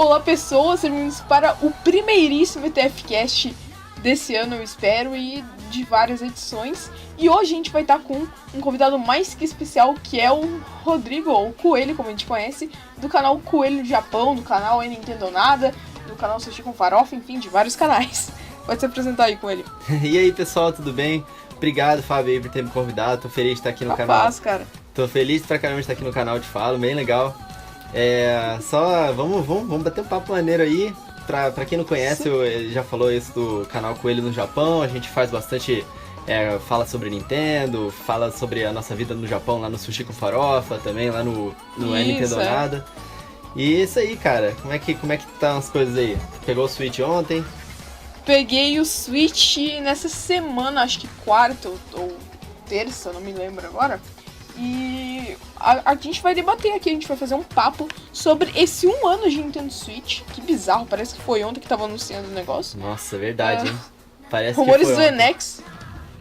Olá pessoas, bem-vindos para o primeiríssimo ETFcast desse ano, eu espero, e de várias edições. E hoje a gente vai estar com um convidado mais que especial, que é o Rodrigo, ou Coelho, como a gente conhece, do canal Coelho do Japão, do canal Nintendo Nada, do canal Sushi com Farofa, enfim, de vários canais. Pode se apresentar aí, Coelho. E aí, pessoal, tudo bem? Obrigado, Fábio, por ter me convidado. Tô feliz de estar aqui no canal. Capaz, cara. Tô feliz pra caramba de estar aqui no canal Te Falo, bem legal. Vamos bater um papo maneiro aí. Pra quem não conhece, eu já falou isso do canal Coelho no Japão. A gente faz bastante, fala sobre Nintendo, fala sobre a nossa vida no Japão, lá no Sushi com Farofa, também lá no Nintendo Nada. E isso aí, cara, como é que tá as coisas aí? Pegou o Switch ontem? Peguei o Switch nessa semana, acho que quarta ou terça, não me lembro agora. E a gente vai debater aqui, a gente vai fazer um papo sobre esse 1 ano de Nintendo Switch. Que bizarro, parece que foi ontem que tava anunciando o negócio. Nossa, é verdade, hein? Parece rumores que foi do NX.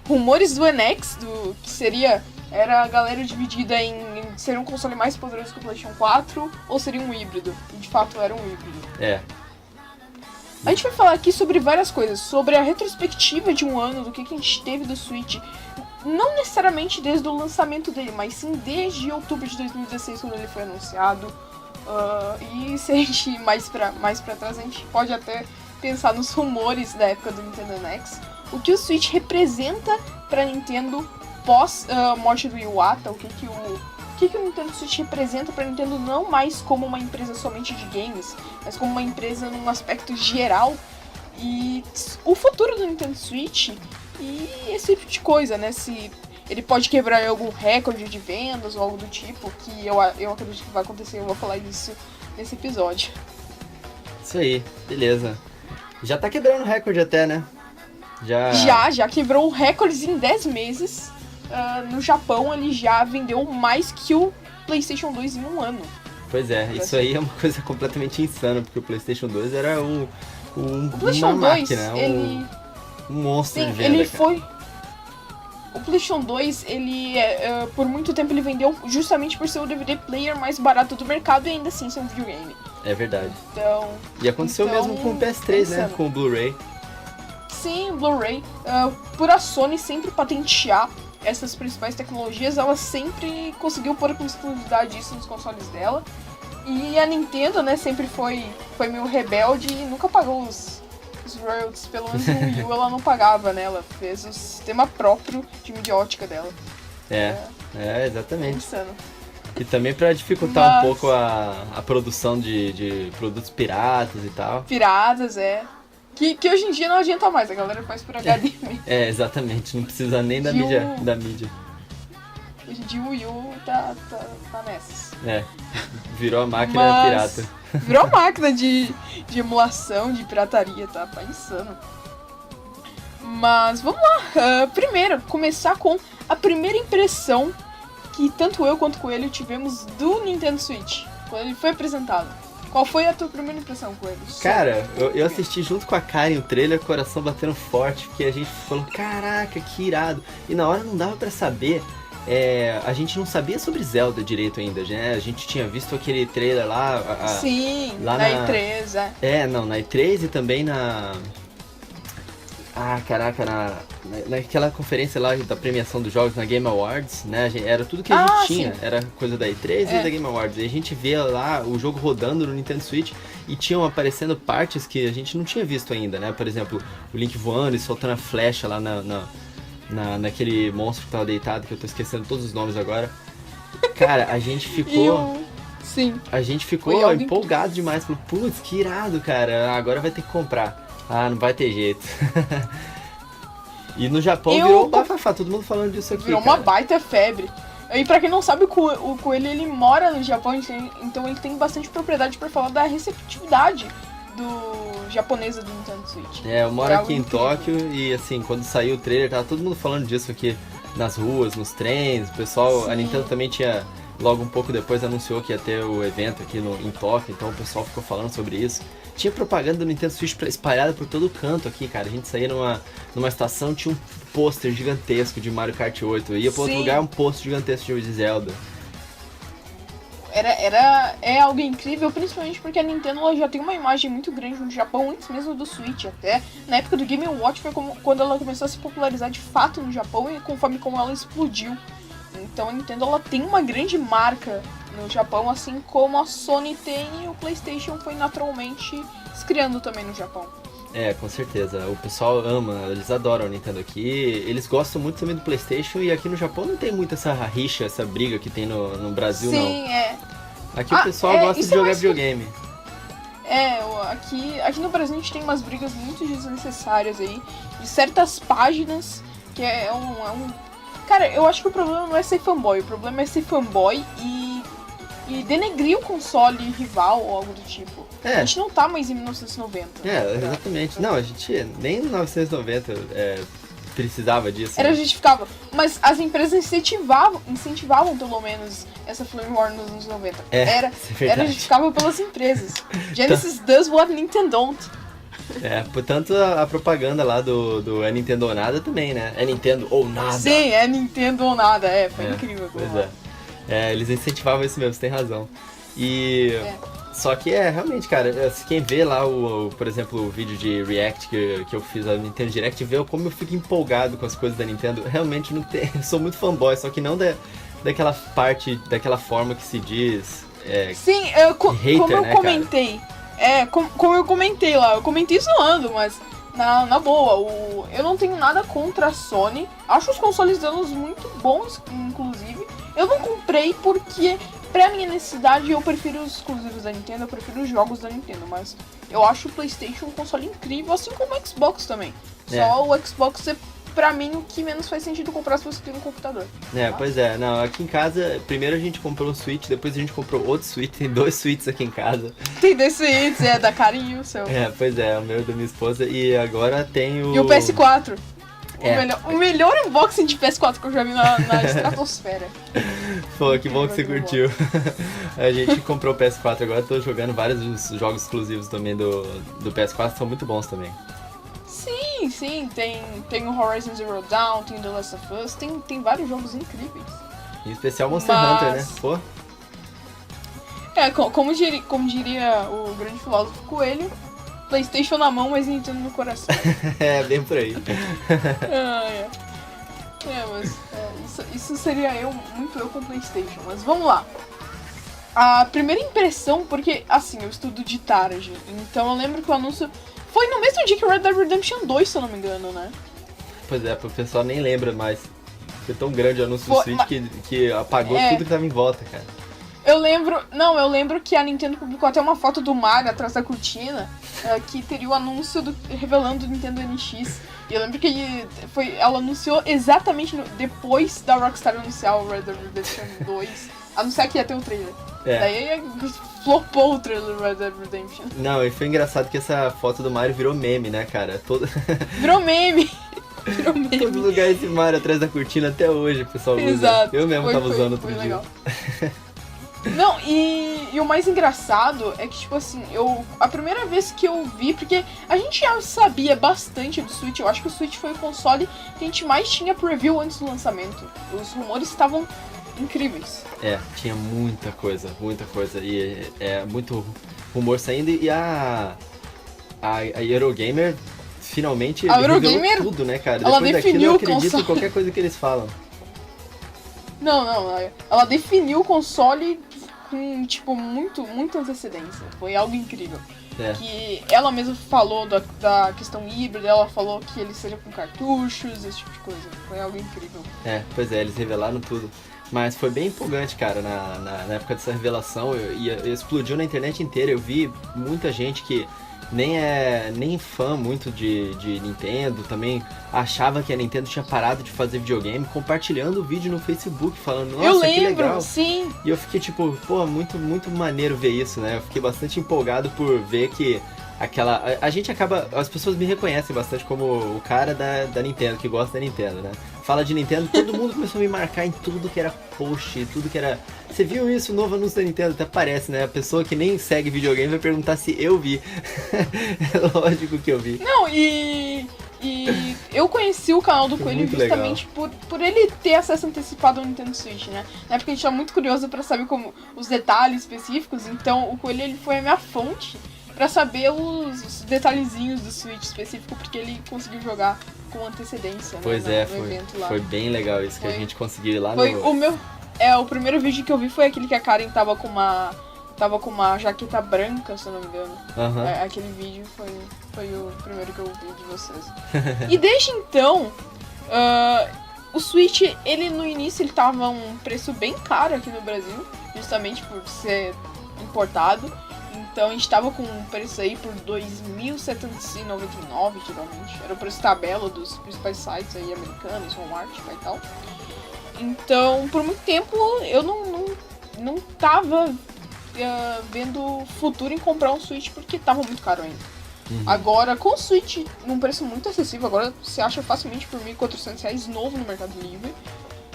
Rumores do NX, que era a galera dividida em ser um console mais poderoso que o PlayStation 4 ou seria um híbrido. E de fato era um híbrido. A gente vai falar aqui sobre várias coisas, sobre a retrospectiva de 1 ano, do que a gente teve do Switch. Não necessariamente desde o lançamento dele, mas sim desde outubro de 2016, quando ele foi anunciado. E se a gente ir mais pra trás, a gente pode até pensar nos rumores da época do Nintendo NX. O que o Switch representa pra Nintendo pós morte do Iwata, o que o Nintendo Switch representa pra Nintendo não mais como uma empresa somente de games, mas como uma empresa num aspecto geral. E o futuro do Nintendo Switch e esse tipo de coisa, né? Se ele pode quebrar algum recorde de vendas ou algo do tipo, que eu acredito que vai acontecer, eu vou falar disso nesse episódio. Isso aí, beleza. Já tá quebrando recorde até, né? Já quebrou recordes em 10 meses. No Japão ele já vendeu mais que o PlayStation 2 em 1 ano. Pois é, isso aí é uma coisa completamente insana, porque o PlayStation 2 era o PlayStation 2, um monstro sim, de venda, ele cara. foi... O PlayStation 2, ele por muito tempo ele vendeu justamente por ser o DVD player mais barato do mercado e ainda assim ser um videogame. É verdade. Então... E aconteceu mesmo com o PS3, né? Com o Blu-ray. Sim, o Blu-ray. Por a Sony sempre patentear essas principais tecnologias, ela sempre conseguiu pôr com exclusividade isso nos consoles dela. E a Nintendo, né, sempre foi meio rebelde e nunca pagou os royalties. Pelo menos no Wii U ela não pagava, né? Ela fez o sistema próprio de mídia ótica dela. Exatamente. Insano. E também pra dificultar um pouco a produção de produtos piratas e tal. Piratas, Que hoje em dia não adianta mais, a galera faz por HDMI. Exatamente, não precisa nem da mídia. Hoje em dia o Wii U tá nessas. Virou a máquina pirata. Virou a máquina de emulação, de pirataria, tá insano. Mas vamos lá, primeiro, começar com a primeira impressão que tanto eu quanto o Coelho tivemos do Nintendo Switch, quando ele foi apresentado. Qual foi a tua primeira impressão, Coelho? Cara, eu assisti junto com a Karen o trailer, coração batendo forte, porque a gente falou, caraca, que irado. E na hora não dava pra saber, a gente não sabia sobre Zelda direito ainda, né? A gente tinha visto aquele trailer lá... Sim, lá na E3, na E3 e também na... naquela conferência lá da premiação dos jogos na Game Awards, né? Era tudo que a gente tinha, era coisa da E3 e da Game Awards. E a gente vê lá o jogo rodando no Nintendo Switch e tinham aparecendo partes que a gente não tinha visto ainda, né? Por exemplo, o Link voando e soltando a flecha lá naquele monstro que tava deitado, que eu tô esquecendo todos os nomes agora. Cara, a gente ficou... Sim. A gente ficou empolgado demais. Falou, putz, que irado, cara. Agora vai ter que comprar. Não vai ter jeito. E no Japão virou bafafá, todo mundo falando disso aqui. Virou uma baita febre. E pra quem não sabe, o Coelho ele mora no Japão, então ele tem bastante propriedade pra falar da receptividade do japonesa do Nintendo Switch. Eu moro aqui em Tóquio e assim, quando saiu o trailer, tava todo mundo falando disso aqui nas ruas, nos trens, o pessoal, a Nintendo também tinha, logo um pouco depois anunciou que ia ter o evento aqui em Tóquio, então o pessoal ficou falando sobre isso. Tinha propaganda do Nintendo Switch espalhada por todo canto aqui, cara. A gente saía numa estação, tinha um pôster gigantesco de Mario Kart 8. Ia pra outro lugar, um pôster gigantesco de Zelda. é algo incrível, principalmente porque a Nintendo ela já tem uma imagem muito grande no Japão, antes mesmo do Switch até. Na época do Game & Watch foi quando ela começou a se popularizar de fato no Japão e conforme como ela explodiu. Então a Nintendo ela tem uma grande marca no Japão, assim como a Sony tem e o PlayStation foi naturalmente se criando também no Japão. Com certeza. O pessoal ama, eles adoram a Nintendo aqui. Eles gostam muito também do PlayStation e aqui no Japão não tem muito essa rixa, essa briga que tem no Brasil, não. Sim, Aqui o pessoal gosta de jogar videogame. Aqui no Brasil a gente tem umas brigas muito desnecessárias aí, de certas páginas, que Cara, eu acho que o problema não é ser fanboy, o problema é ser fanboy e denegrir o console rival ou algo do tipo. A gente não tá mais em 1990. Exatamente. Não, a gente nem em 1990 precisava disso. Era justificável. Mas as empresas incentivavam pelo menos essa Flame War nos anos 90. Era justificável pelas empresas. Genesis does what Nintendo don't. Portanto, a propaganda lá do É Nintendo ou Nada também, né? É Nintendo ou Nada. Sim, é Nintendo ou Nada. Foi incrível. Pois eles incentivavam isso mesmo, você tem razão. Só que realmente, cara, quem vê lá, por exemplo, o vídeo de React que eu fiz na Nintendo Direct, vê como eu fico empolgado com as coisas da Nintendo. Realmente não tem, eu sou muito fanboy, só que não daquela parte, daquela forma que se diz. Sim, como eu comentei. Como eu comentei lá, eu comentei zoando, mas na boa, eu não tenho nada contra a Sony. Acho os consoles delas muito bons, inclusive. Eu não comprei porque, pra minha necessidade, eu prefiro os exclusivos da Nintendo, eu prefiro os jogos da Nintendo, mas eu acho o PlayStation um console incrível, assim como o Xbox também. Só o Xbox é, pra mim, o que menos faz sentido comprar se você tem um computador. Pois não, aqui em casa, primeiro a gente comprou um Switch, depois a gente comprou outro Switch, tem 2 Switches aqui em casa. Tem 2 Switches, da Karen e o seu. Pois o meu e da minha esposa, e agora tem o... E o PS4. O melhor unboxing de PS4 que eu já vi na estratosfera. Pô, que bom que você curtiu. A gente comprou o PS4 agora, tô jogando vários jogos exclusivos também do PS4, são muito bons também. Sim, tem o Horizon Zero Dawn, tem The Last of Us, tem vários jogos incríveis. Em especial Monster Hunter, né? Pô. Como diria o grande filósofo Coelho, PlayStation na mão, mas Nintendo no coração. Bem por aí. Mas isso seria muito eu com PlayStation. Mas vamos lá. A primeira impressão, porque assim, eu estudo de tarde, então eu lembro que o anúncio foi no mesmo dia que Red Dead Redemption 2, se eu não me engano, né? Pois o pessoal nem lembra mais. Foi tão grande o anúncio do Switch que apagou tudo que tava em volta, cara. Eu lembro que a Nintendo publicou até uma foto do Mario atrás da cortina, que teria o anúncio revelando o Nintendo NX. E eu lembro que ela anunciou exatamente depois da Rockstar anunciar o Red Dead Redemption 2, anunciar que ia ter o trailer. Daí flopou o trailer do Red Dead Redemption. Não, e foi engraçado que essa foto do Mario virou meme, né, cara? Virou meme! Todo lugar esse Mario atrás da cortina até hoje, o pessoal usa. Exato. Eu mesmo tava usando outro dia. Legal. Não, e o mais engraçado é que, tipo assim, a primeira vez que eu vi, porque a gente já sabia bastante do Switch, eu acho que o Switch foi o console que a gente mais tinha preview antes do lançamento. Os rumores estavam incríveis. Tinha muita coisa, e muito rumor saindo, e a Eurogamer finalmente revelou tudo, né, cara? Ela Depois definiu daquilo eu o acredito console. em qualquer coisa que eles falam. Não, ela definiu o console com, tipo, muito antecedência. Foi algo incrível. Que ela mesma falou da questão híbrida, ela falou que ele seja com cartuchos, esse tipo de coisa. Foi algo incrível. Pois eles revelaram tudo. Mas foi bem empolgante, cara, na época dessa revelação. Explodiu na internet inteira. Eu vi muita gente que nem fã muito de Nintendo, também achava que a Nintendo tinha parado de fazer videogame, compartilhando o vídeo no Facebook, falando, nossa, que legal. Sim. E eu fiquei tipo, pô, muito, muito maneiro ver isso, né? Eu fiquei bastante empolgado por ver que a gente acaba, as pessoas me reconhecem bastante como o cara da Nintendo, que gosta da Nintendo, né? Fala de Nintendo, todo mundo começou a me marcar em tudo que era post, tudo que era... Você viu isso, o novo anúncio da Nintendo? Até parece, né? A pessoa que nem segue videogame vai perguntar se eu vi. É lógico que eu vi. Não, e E eu conheci o canal do Coelho justamente por ele ter acesso antecipado ao Nintendo Switch, né? Na época a gente era muito curioso pra saber como os detalhes específicos, então o Coelho ele foi a minha fonte pra saber os detalhezinhos do Switch específico, porque ele conseguiu jogar com antecedência, pois né, no evento lá. Foi bem legal isso que a gente conseguiu ir lá o primeiro vídeo que eu vi foi aquele que a Karen tava com uma jaqueta branca, se eu não me engano. Aquele vídeo foi o primeiro que eu vi de vocês. E desde então, o Switch, ele no início ele tava um preço bem caro aqui no Brasil, justamente por ser importado. Então a gente tava com um preço aí por R$2.799, geralmente. Era o preço tabela dos principais sites aí americanos, Walmart e tal. Então, por muito tempo, eu não tava vendo futuro em comprar um Switch porque tava muito caro ainda. Agora, com o Switch num preço muito acessível, agora você acha facilmente por R$1.400 novo no Mercado Livre.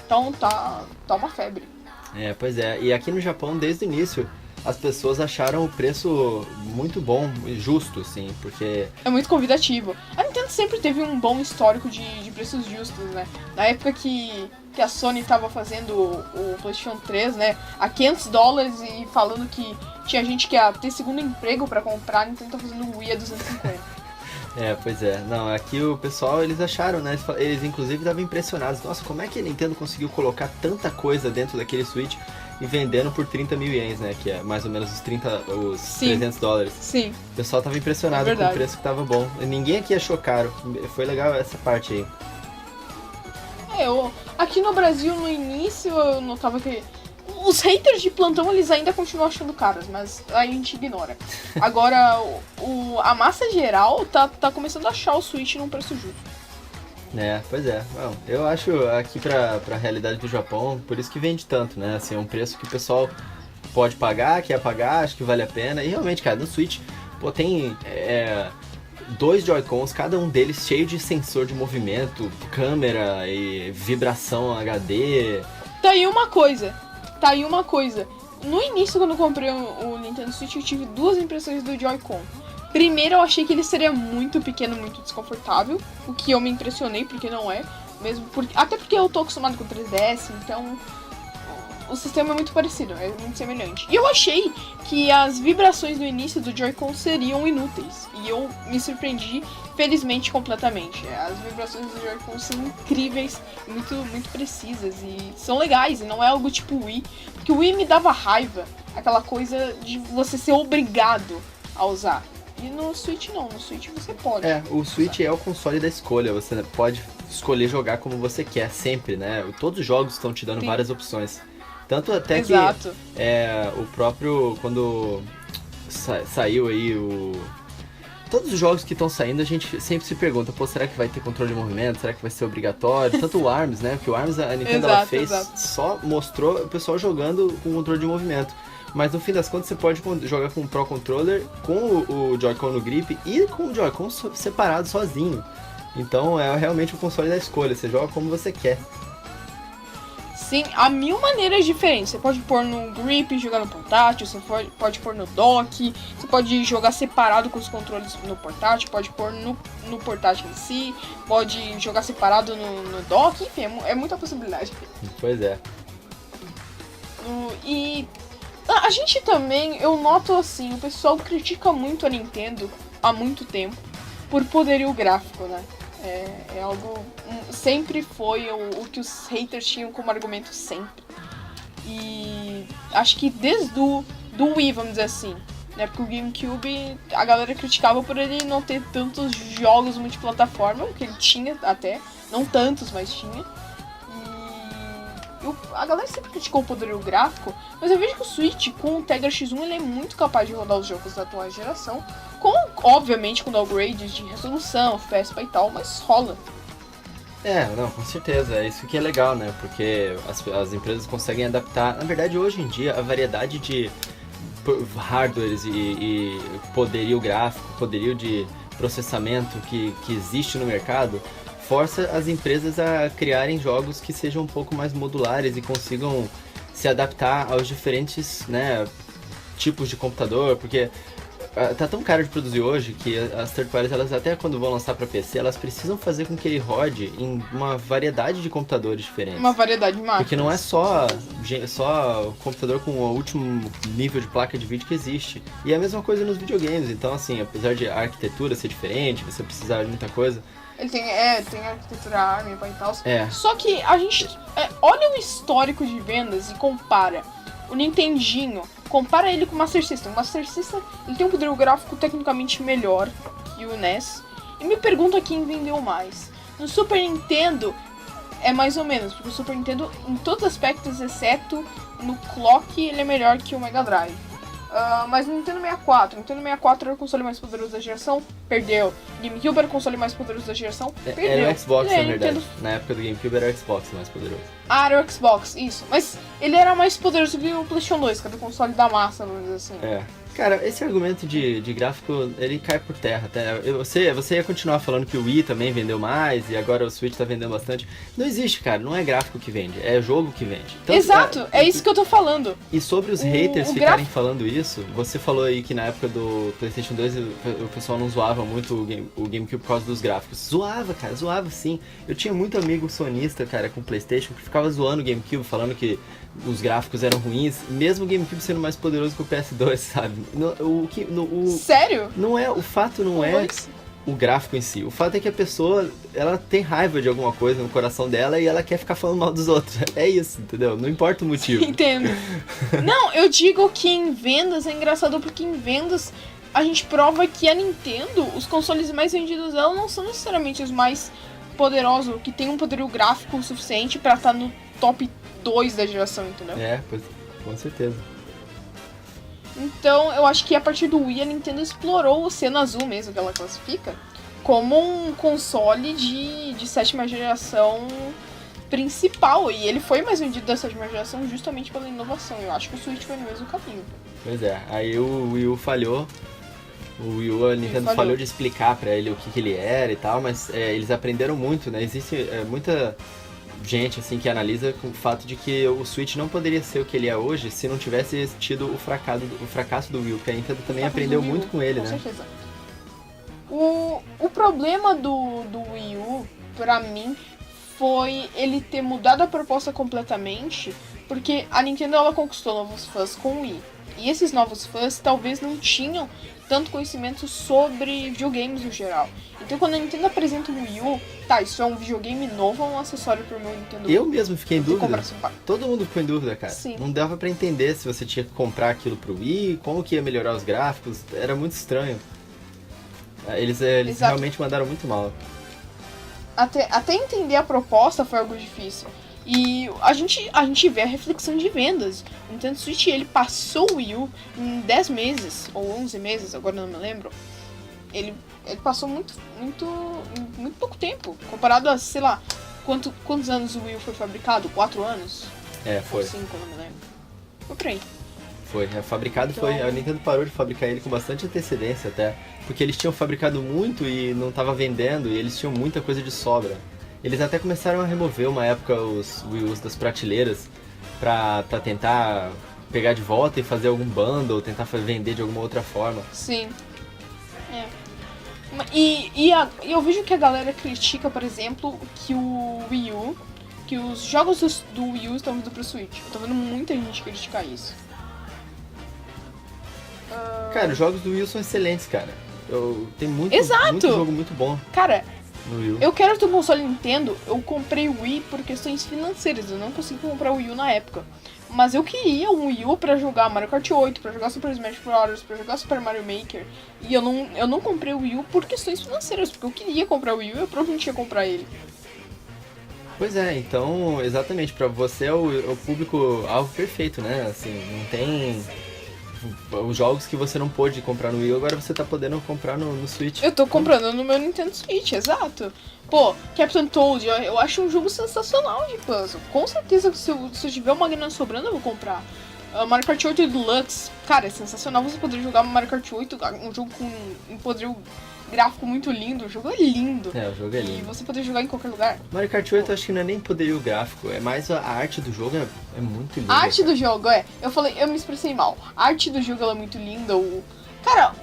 Então tá uma febre. Pois é. E aqui no Japão, desde o início, as pessoas acharam o preço muito bom e justo, assim, porque... É muito convidativo. A Nintendo sempre teve um bom histórico de preços justos, né? Na época que a Sony tava fazendo o PlayStation 3, né, a $500 e falando que tinha gente que ia ter segundo emprego pra comprar, a Nintendo tá fazendo o Wii a 250. Pois é. Não, aqui o pessoal, eles acharam, né? Eles inclusive estavam impressionados. Nossa, como é que a Nintendo conseguiu colocar tanta coisa dentro daquele Switch e vendendo por 30 mil ienes, né? Que é mais ou menos os $300. Sim. O pessoal tava impressionado com o preço que tava bom. Ninguém aqui achou caro. Foi legal essa parte aí. Aqui no Brasil, no início, eu notava que os haters de plantão, eles ainda continuam achando caros, mas aí a gente ignora. Agora, a massa geral tá começando a achar o Switch num preço justo. Pois é. Bom, eu acho aqui pra realidade do Japão, por isso que vende tanto, né? Assim, é um preço que o pessoal pode pagar, quer pagar, acho que vale a pena. E realmente, cara, no Switch, tem 2 Joy-Cons, cada um deles cheio de sensor de movimento, câmera e vibração HD. Tá aí uma coisa. No início, quando eu comprei o Nintendo Switch, eu tive 2 impressões do Joy-Con. Primeiro, eu achei que ele seria muito pequeno, muito desconfortável, o que eu me impressionei, porque não é. Até porque eu tô acostumado com o 3DS, então o sistema é muito parecido, é muito semelhante. E eu achei que as vibrações no início do Joy-Con seriam inúteis, e eu me surpreendi, felizmente, completamente. As vibrações do Joy-Con são incríveis, muito, muito precisas, e são legais, e não é algo tipo Wii, porque o Wii me dava raiva, aquela coisa de você ser obrigado a usar. E no Switch não, no Switch você pode. O Switch é o console da escolha, você pode escolher jogar como você quer, sempre, né? Todos os jogos estão te dando várias opções. Tanto até Exato. que o próprio, quando saiu aí todos os jogos que estão saindo, a gente sempre se pergunta, será que vai ter controle de movimento? Será que vai ser obrigatório? Tanto o ARMS, né? Porque o ARMS a Nintendo ela fez, só mostrou o pessoal jogando com controle de movimento. Mas no fim das contas você pode jogar com o Pro Controller, com o Joy-Con no grip e com o Joy-Con separado sozinho. Então é realmente o console da escolha, você joga como você quer. Sim, há 1000 maneiras diferentes. Você pode pôr no grip e jogar no portátil, você pode pôr no dock, você pode jogar separado com os controles no portátil, pode pôr no portátil em si, pode jogar separado no dock, enfim, é muita possibilidade. Pois é. E a gente também, eu noto assim, o pessoal critica muito a Nintendo há muito tempo por poderio gráfico, né? É algo... Sempre foi o que os haters tinham como argumento sempre. E acho que desde do Wii, vamos dizer assim, né? Porque o GameCube, a galera criticava por ele não ter tantos jogos multiplataforma, que ele tinha até, não tantos, mas tinha. A galera sempre criticou o poderio gráfico, mas eu vejo que o Switch, com o Tegra X1, ele é muito capaz de rodar os jogos da atual geração, obviamente com downgrades de resolução, FPS e tal, mas rola. Não, com certeza, é isso que é legal, né, porque as empresas conseguem adaptar. Na verdade, hoje em dia, a variedade de hardwares e poderio gráfico, poderio de processamento que existe no mercado, força as empresas a criarem jogos que sejam um pouco mais modulares e consigam se adaptar aos diferentes, né, tipos de computador, porque tá tão caro de produzir hoje que as third parties, elas até quando vão lançar pra PC, elas precisam fazer com que ele rode em uma variedade de computadores diferentes. Uma variedade de máquinas. Porque não é só computador com o último nível de placa de vídeo que existe. E é a mesma coisa nos videogames. Então, assim, apesar de a arquitetura ser diferente, você precisar de muita coisa... Ele tem a arquitetura ARM e tal. Só que a gente olha o histórico de vendas e compara. O Nintendinho, compara ele com o Master System. O Master System, ele tem um poder gráfico tecnicamente melhor que o NES. E me pergunta quem vendeu mais. No Super Nintendo, é mais ou menos. Porque o Super Nintendo, em todos os aspectos, exceto no clock, ele é melhor que o Mega Drive. Mas no Nintendo 64, era o console mais poderoso da geração, perdeu. GameCube era o console mais poderoso da geração, perdeu. Era o Xbox, na verdade. Nintendo... Na época do GameCube era o Xbox mais poderoso. Era o Xbox, isso. Mas ele era mais poderoso que o PlayStation 2, que era o console da massa, vamos dizer assim. Cara, esse argumento de gráfico, ele cai por terra até. Você ia continuar falando que o Wii também vendeu mais e agora o Switch tá vendendo bastante. Não existe, cara. Não é gráfico que vende, é jogo que vende. Tanto, exato, é isso que eu tô falando. E sobre os haters ficarem falando isso, você falou aí que na época do PlayStation 2 o pessoal não zoava muito o GameCube por causa dos gráficos. Zoava, cara, zoava sim. Eu tinha muito amigo sonista, cara, com PlayStation que ficava zoando o GameCube, falando que os gráficos eram ruins, mesmo o GameCube sendo mais poderoso que o PS2, sabe? Sério? O fato não é o gráfico em si. O fato é que a pessoa, ela tem raiva de alguma coisa no coração dela e ela quer ficar falando mal dos outros. É isso, entendeu? Não importa o motivo. Entendo. Não, eu digo que em vendas é engraçado porque em vendas a gente prova que a Nintendo, os consoles mais vendidos dela não são necessariamente os mais poderosos, que tem um poderio gráfico suficiente pra estar no top 2 da geração, entendeu? Pois, com certeza. Então, eu acho que a partir do Wii, a Nintendo explorou o Oceano Azul mesmo, que ela classifica, como um console de sétima geração principal. E ele foi mais vendido da sétima geração justamente pela inovação. Eu acho que o Switch foi no mesmo caminho. Pois é, aí o Wii U falhou. A Nintendo falhou de explicar pra ele o que ele era e tal, mas eles aprenderam muito, né? Existe muita gente assim que analisa com o fato de que o Switch não poderia ser o que ele é hoje se não tivesse tido o fracasso do Wii U, que a Nintendo também aprendeu muito com ele, né? Com certeza. O problema do Wii U, pra mim, foi ele ter mudado a proposta completamente, porque a Nintendo ela conquistou novos fãs com o Wii. E esses novos fãs talvez não tinham tanto conhecimento sobre videogames no geral. Então quando a Nintendo apresenta o Wii U, isso é um videogame novo ou um acessório pro meu Nintendo Wii? Eu mesmo fiquei em dúvida. Todo mundo ficou em dúvida, cara. Sim. Não dava pra entender se você tinha que comprar aquilo pro Wii, como que ia melhorar os gráficos, era muito estranho. Eles realmente mandaram muito mal. Até entender a proposta foi algo difícil. E a gente vê a reflexão de vendas. O Nintendo Switch, ele passou o Wii U em 10 meses, ou 11 meses, agora não me lembro. Ele passou muito pouco tempo. Comparado a, sei lá, quantos anos o Wii U foi fabricado? 4 anos? Foi. Ou 5, não me lembro. Foi por aí. Foi, fabricado então... foi. A Nintendo parou de fabricar ele com bastante antecedência até. Porque eles tinham fabricado muito e não tava vendendo, e eles tinham muita coisa de sobra. Eles até começaram a remover uma época os Wii U's das prateleiras pra tentar pegar de volta e fazer algum bundle, tentar vender de alguma outra forma. Sim. E eu vejo que a galera critica, por exemplo, que o Wii U, que os jogos do Wii U estão vindo pro Switch. Eu tô vendo muita gente criticar isso. Cara, os jogos do Wii U são excelentes, cara. Tem muito jogo muito bom. Cara, eu quero ter um console Nintendo. Eu comprei o Wii por questões financeiras. Eu não consegui comprar o Wii U na época. Mas eu queria um Wii U pra jogar Mario Kart 8, pra jogar Super Smash Bros, pra jogar Super Mario Maker. E eu não comprei o Wii U por questões financeiras, porque eu queria comprar o Wii U e eu provavelmente ia comprar ele. Pois é, então, exatamente, pra você é o público-alvo perfeito, né? Assim, não tem... Os jogos que você não pôde comprar no Wii U, agora você tá podendo comprar no Switch. Eu tô comprando no meu Nintendo Switch, exato. Pô, Captain Toad, eu acho um jogo sensacional de puzzle. Com certeza, se eu tiver uma grana sobrando, eu vou comprar. Mario Kart 8 Deluxe, cara, é sensacional você poder jogar Mario Kart 8, um jogo com um poder gráfico muito lindo. O jogo é lindo. O jogo é lindo. E você poder jogar em qualquer lugar. Mario Kart 8 eu acho que não é nem poderio gráfico, é mais a arte do jogo, é muito linda. A arte do jogo, eu me expressei mal. A arte do jogo ela é muito linda. Cara,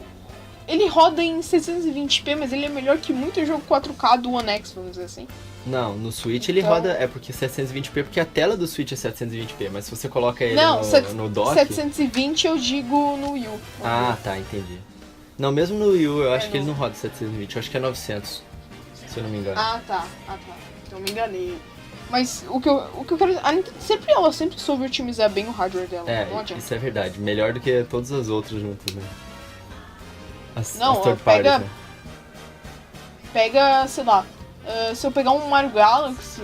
ele roda em 620p, mas ele é melhor que muito jogo 4K do One X, vamos dizer assim. Não, no Switch ele roda, é porque 720p, porque a tela do Switch é 720p, mas se você coloca ele no dock... 720 eu digo no Wii U. Ah, tá, entendi. Não, mesmo no Wii U eu acho que ele não roda 720, eu acho que é 900, se eu não me engano. Ah, tá. Então me enganei. Mas o que eu quero... Ela sempre soube otimizar bem o hardware dela. Isso é verdade. Melhor do que todas as outras juntas, né? As third pega... parties, né? Pega, sei lá... se eu pegar um Mario Galaxy...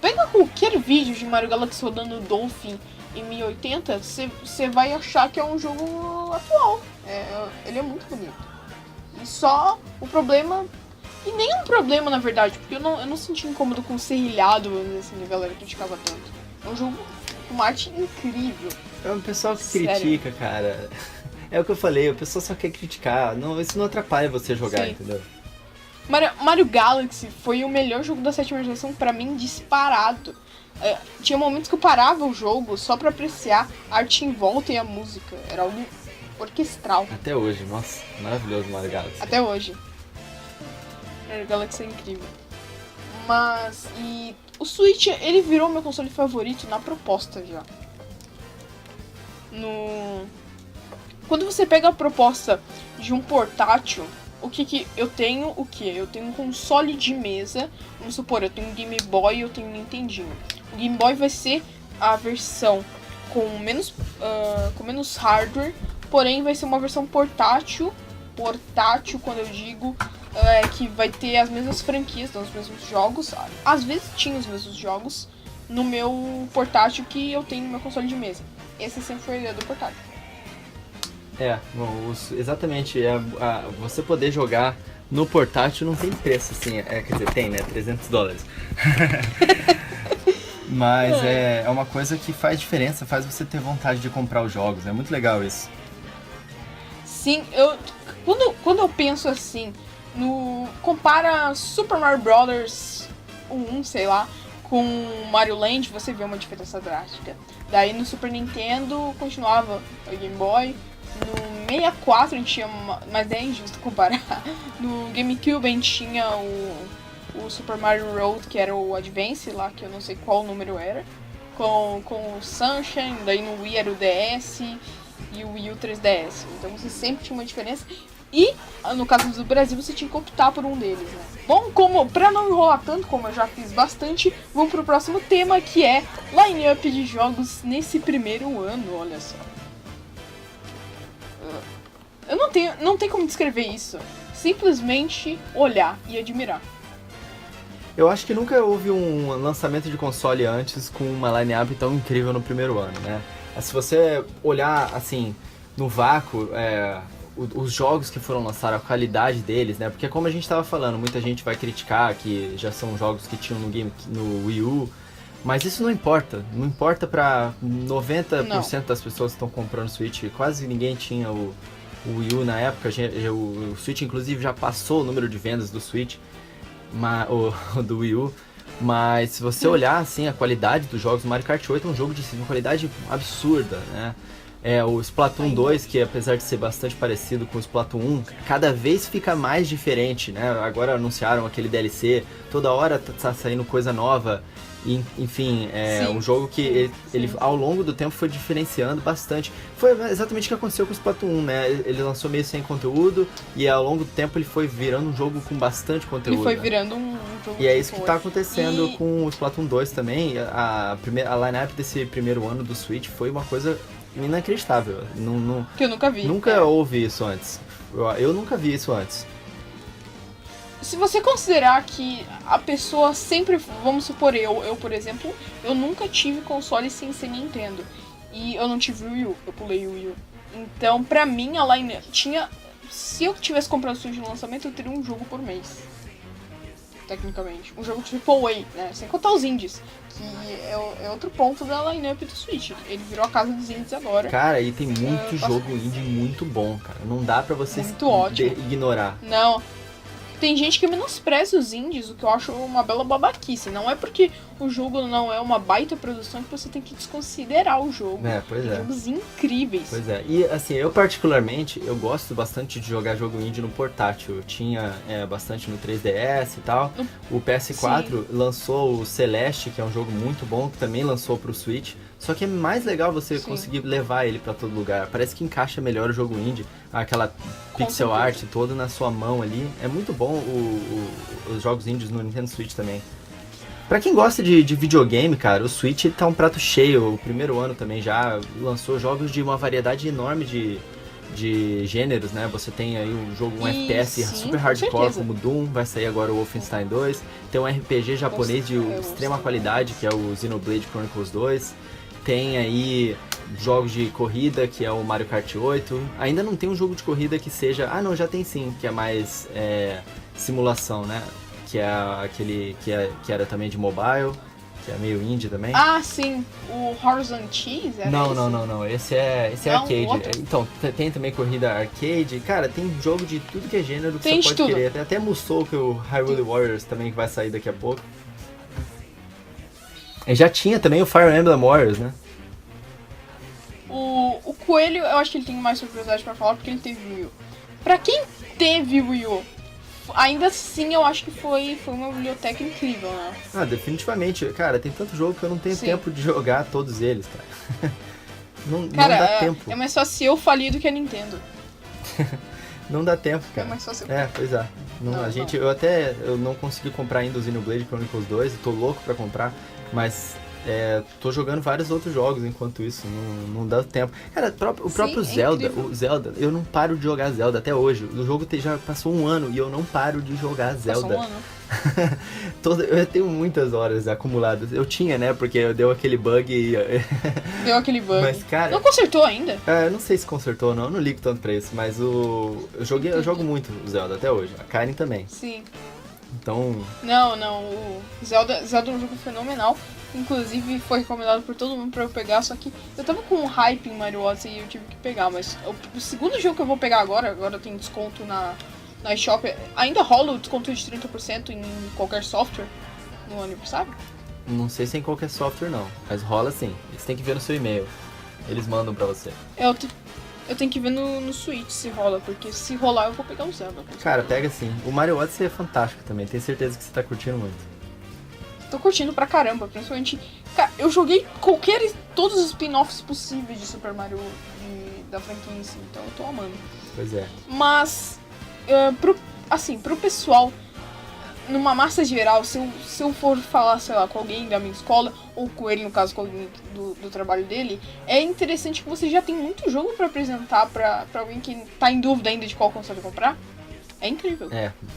pega qualquer vídeo de Mario Galaxy rodando Dolphin em 1080, você vai achar que é um jogo atual. Ele é muito bonito. E só o problema... E nem um problema, na verdade, porque eu não senti incômodo com o serrilhado, vamos dizer assim, a galera criticava tanto. É um jogo com uma arte incrível. É um pessoal que critica, cara. É o que eu falei, o pessoal só quer criticar. Não, isso não atrapalha você jogar, sim, entendeu? Mario Galaxy foi o melhor jogo da 7ª geração pra mim, disparado. Tinha momentos que eu parava o jogo só pra apreciar a arte em volta e a música. Era algo orquestral. Até hoje, nossa, maravilhoso Mario Galaxy. Até hoje. Mario Galaxy é incrível. Mas, o Switch, ele virou meu console favorito na proposta já. Quando você pega a proposta de um portátil, o que eu tenho? Eu tenho um console de mesa. Vamos supor, eu tenho um Game Boy e eu tenho um Nintendinho. O Game Boy vai ser a versão com menos hardware, porém vai ser uma versão portátil. Portátil, quando eu digo, que vai ter as mesmas franquias, os mesmos jogos. Às vezes tinha os mesmos jogos no meu portátil que eu tenho no meu console de mesa. Essa sempre foi a ideia do portátil. Exatamente. Você poder jogar no portátil não tem preço, assim. Quer dizer, tem, né? $300. Mas é uma coisa que faz diferença, faz você ter vontade de comprar os jogos. É muito legal isso. Sim, quando eu penso assim, compara Super Mario Bros. 1, sei lá, com Mario Land, você vê uma diferença drástica. Daí no Super Nintendo continuava o Game Boy, no 64 a gente tinha, mas é injusto comparar. No GameCube a gente tinha o Super Mario Road, que era o Advance lá, que eu não sei qual número era, com o Sunshine, daí no Wii era o DS e o Wii U 3DS. Então você sempre tinha uma diferença. E, no caso do Brasil, você tinha que optar por um deles, né? Bom, pra não enrolar tanto, como eu já fiz bastante, vamos pro próximo tema, que é line-up de jogos nesse primeiro ano, olha só. Eu não tenho como descrever isso. Simplesmente olhar e admirar. Eu acho que nunca houve um lançamento de console antes com uma line-up tão incrível no primeiro ano, né? Se você olhar, assim, no vácuo, os jogos que foram lançados, a qualidade deles, né? Porque como a gente estava falando, muita gente vai criticar que já são jogos que tinham no Wii U, mas isso não importa. Não importa para 90% das pessoas que estão comprando Switch. Quase ninguém tinha o Wii U na época. O Switch, inclusive, já passou o número de vendas do Switch, do Wii U. Mas se você olhar assim, a qualidade dos jogos, o Mario Kart 8 é um jogo de uma qualidade absurda, né? O Splatoon 2, que apesar de ser bastante parecido com o Splatoon 1, cada vez fica mais diferente, né? Agora anunciaram aquele DLC, toda hora tá saindo coisa nova. Enfim, um jogo que ele ao longo do tempo foi diferenciando bastante. Foi exatamente o que aconteceu com o Splatoon 1, né? Ele lançou meio sem conteúdo e ao longo do tempo ele foi virando um jogo com bastante conteúdo. Ele foi virando um jogo. E é isso que tá acontecendo com o Splatoon 2 também. A line-up desse primeiro ano do Switch foi uma coisa inacreditável. Que eu nunca vi. Nunca houve isso antes. Eu nunca vi isso antes. Se você considerar que a pessoa sempre, vamos supor, eu por exemplo, eu nunca tive console sem ser Nintendo. E eu não tive Wii U, eu pulei o Wii U. Então, pra mim, a line tinha... Se eu tivesse comprado o Switch no lançamento, eu teria um jogo por mês. Tecnicamente. Um jogo AAA, né? Sem contar os indies. Que é outro ponto da line-up do Switch. Ele virou a casa dos indies agora. Cara, e tem muito jogo indie muito bom, cara. Não dá pra você ignorar. Não. tem gente que menospreza os indies, o que eu acho uma bela babaquice. Não é porque o jogo não é uma baita produção que você tem que desconsiderar o jogo. Pois é. Jogos incríveis. Pois é. E assim, eu particularmente, eu gosto bastante de jogar jogo indie no portátil. Eu tinha bastante no 3DS e tal. O PS4 Sim. lançou o Celeste, que é um jogo muito bom, que também lançou pro Switch. Só que é mais legal você Sim. conseguir levar ele pra todo lugar. Parece que encaixa melhor o jogo indie. Aquela pixel art toda na sua mão ali. É muito bom os jogos indies no Nintendo Switch também. Pra quem gosta de videogame, cara, o Switch tá um prato cheio. O primeiro ano também já lançou jogos de uma variedade enorme de gêneros, né? Você tem aí um jogo, um FPS super hardcore como Doom, vai sair agora o Wolfenstein 2. Tem um RPG japonês de extrema qualidade, que é o Xenoblade Chronicles 2. Tem aí jogos de corrida, que é o Mario Kart 8. Ainda não tem um jogo de corrida que seja... Ah, não, já tem sim, que é mais simulação, né? Que é aquele que era também de mobile, que é meio indie também. Ah, sim. O Horizon Cheese? Não. Esse é arcade. Então, tem também corrida arcade. Cara, tem jogo de tudo que é gênero que tem você pode querer. Tem até Musou, que é o Hyrule Warriors também, que vai sair daqui a pouco. Já tinha também o Fire Emblem Warriors, né? O Coelho, eu acho que ele tem mais curiosidade pra falar, porque ele teve Wii U. Pra quem teve Wii U, ainda assim eu acho que foi uma biblioteca incrível, né? Ah, definitivamente. Cara, tem tanto jogo que eu não tenho tempo de jogar todos eles, cara. Não dá tempo. É mais fácil eu falir do que a Nintendo. Não dá tempo, cara. É mais fácil. Pois é. Eu não consegui comprar ainda o Xenoblade Chronicles 2, eu tô louco pra comprar, mas tô jogando vários outros jogos enquanto isso, não dá tempo. Cara, o próprio Zelda, eu não paro de jogar Zelda até hoje. O jogo já passou um ano e eu não paro de jogar Zelda. Passou um ano? Eu tenho muitas horas acumuladas. Eu tinha, né? Porque deu aquele bug e... Deu aquele bug. Mas, cara... Não consertou ainda? Eu não sei se consertou ou não, eu não ligo tanto pra isso. Mas eu jogo muito o Zelda até hoje. A Karen também. Sim. Então... Não. O Zelda é um jogo fenomenal. Inclusive foi recomendado por todo mundo pra eu pegar, só que eu tava com um hype em Mario Odyssey e eu tive que pegar, mas o segundo jogo que eu vou pegar agora tem desconto na eShop, ainda rola o desconto de 30% em qualquer software no aniversário? Não sei se é em qualquer software não, mas rola sim, você tem que ver no seu e-mail, eles mandam pra você. Eu tenho que ver no Switch se rola, porque se rolar eu vou pegar o Zelda. Cara, pega sim, o Mario Odyssey é fantástico também, tenho certeza que você tá curtindo muito. Tô curtindo pra caramba, principalmente... Cara, eu joguei todos os spin-offs possíveis de Super Mario da franquia em si, então eu tô amando. Pois é. Mas, pro pessoal, numa massa geral, se eu for falar, sei lá, com alguém da minha escola, ou com ele, no caso, com alguém do trabalho dele, é interessante que você já tem muito jogo pra apresentar pra alguém que tá em dúvida ainda de qual console comprar. É incrível.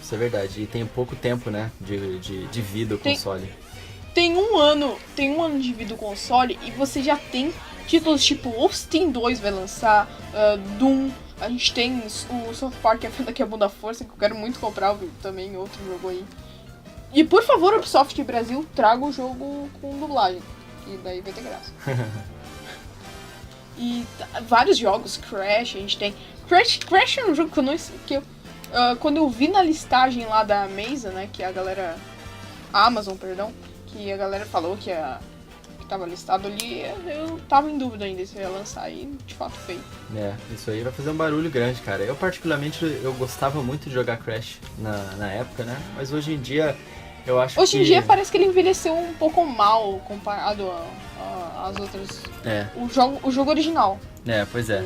Isso é verdade. E tem pouco tempo, né, de vida o console. Tem um ano de vida o console e você já tem títulos tipo Wolfenstein 2 vai lançar, Doom, a gente tem o South Park, a Fenda que é bom da força, que eu quero muito comprar também, outro jogo aí. E por favor, Ubisoft Brasil, traga o jogo com dublagem, que daí vai ter graça. E vários jogos, Crash, a gente tem... Crash é um jogo que eu não... quando eu vi na listagem lá da Mesa, né, que a galera... Amazon, perdão, que a galera falou que tava listado ali, eu tava em dúvida ainda se ia lançar e de fato veio. Isso aí vai fazer um barulho grande, cara. Eu particularmente, eu gostava muito de jogar Crash na época, né, mas hoje em dia eu acho Hoje em dia parece que ele envelheceu um pouco mal comparado às outras... O jogo original. Pois é.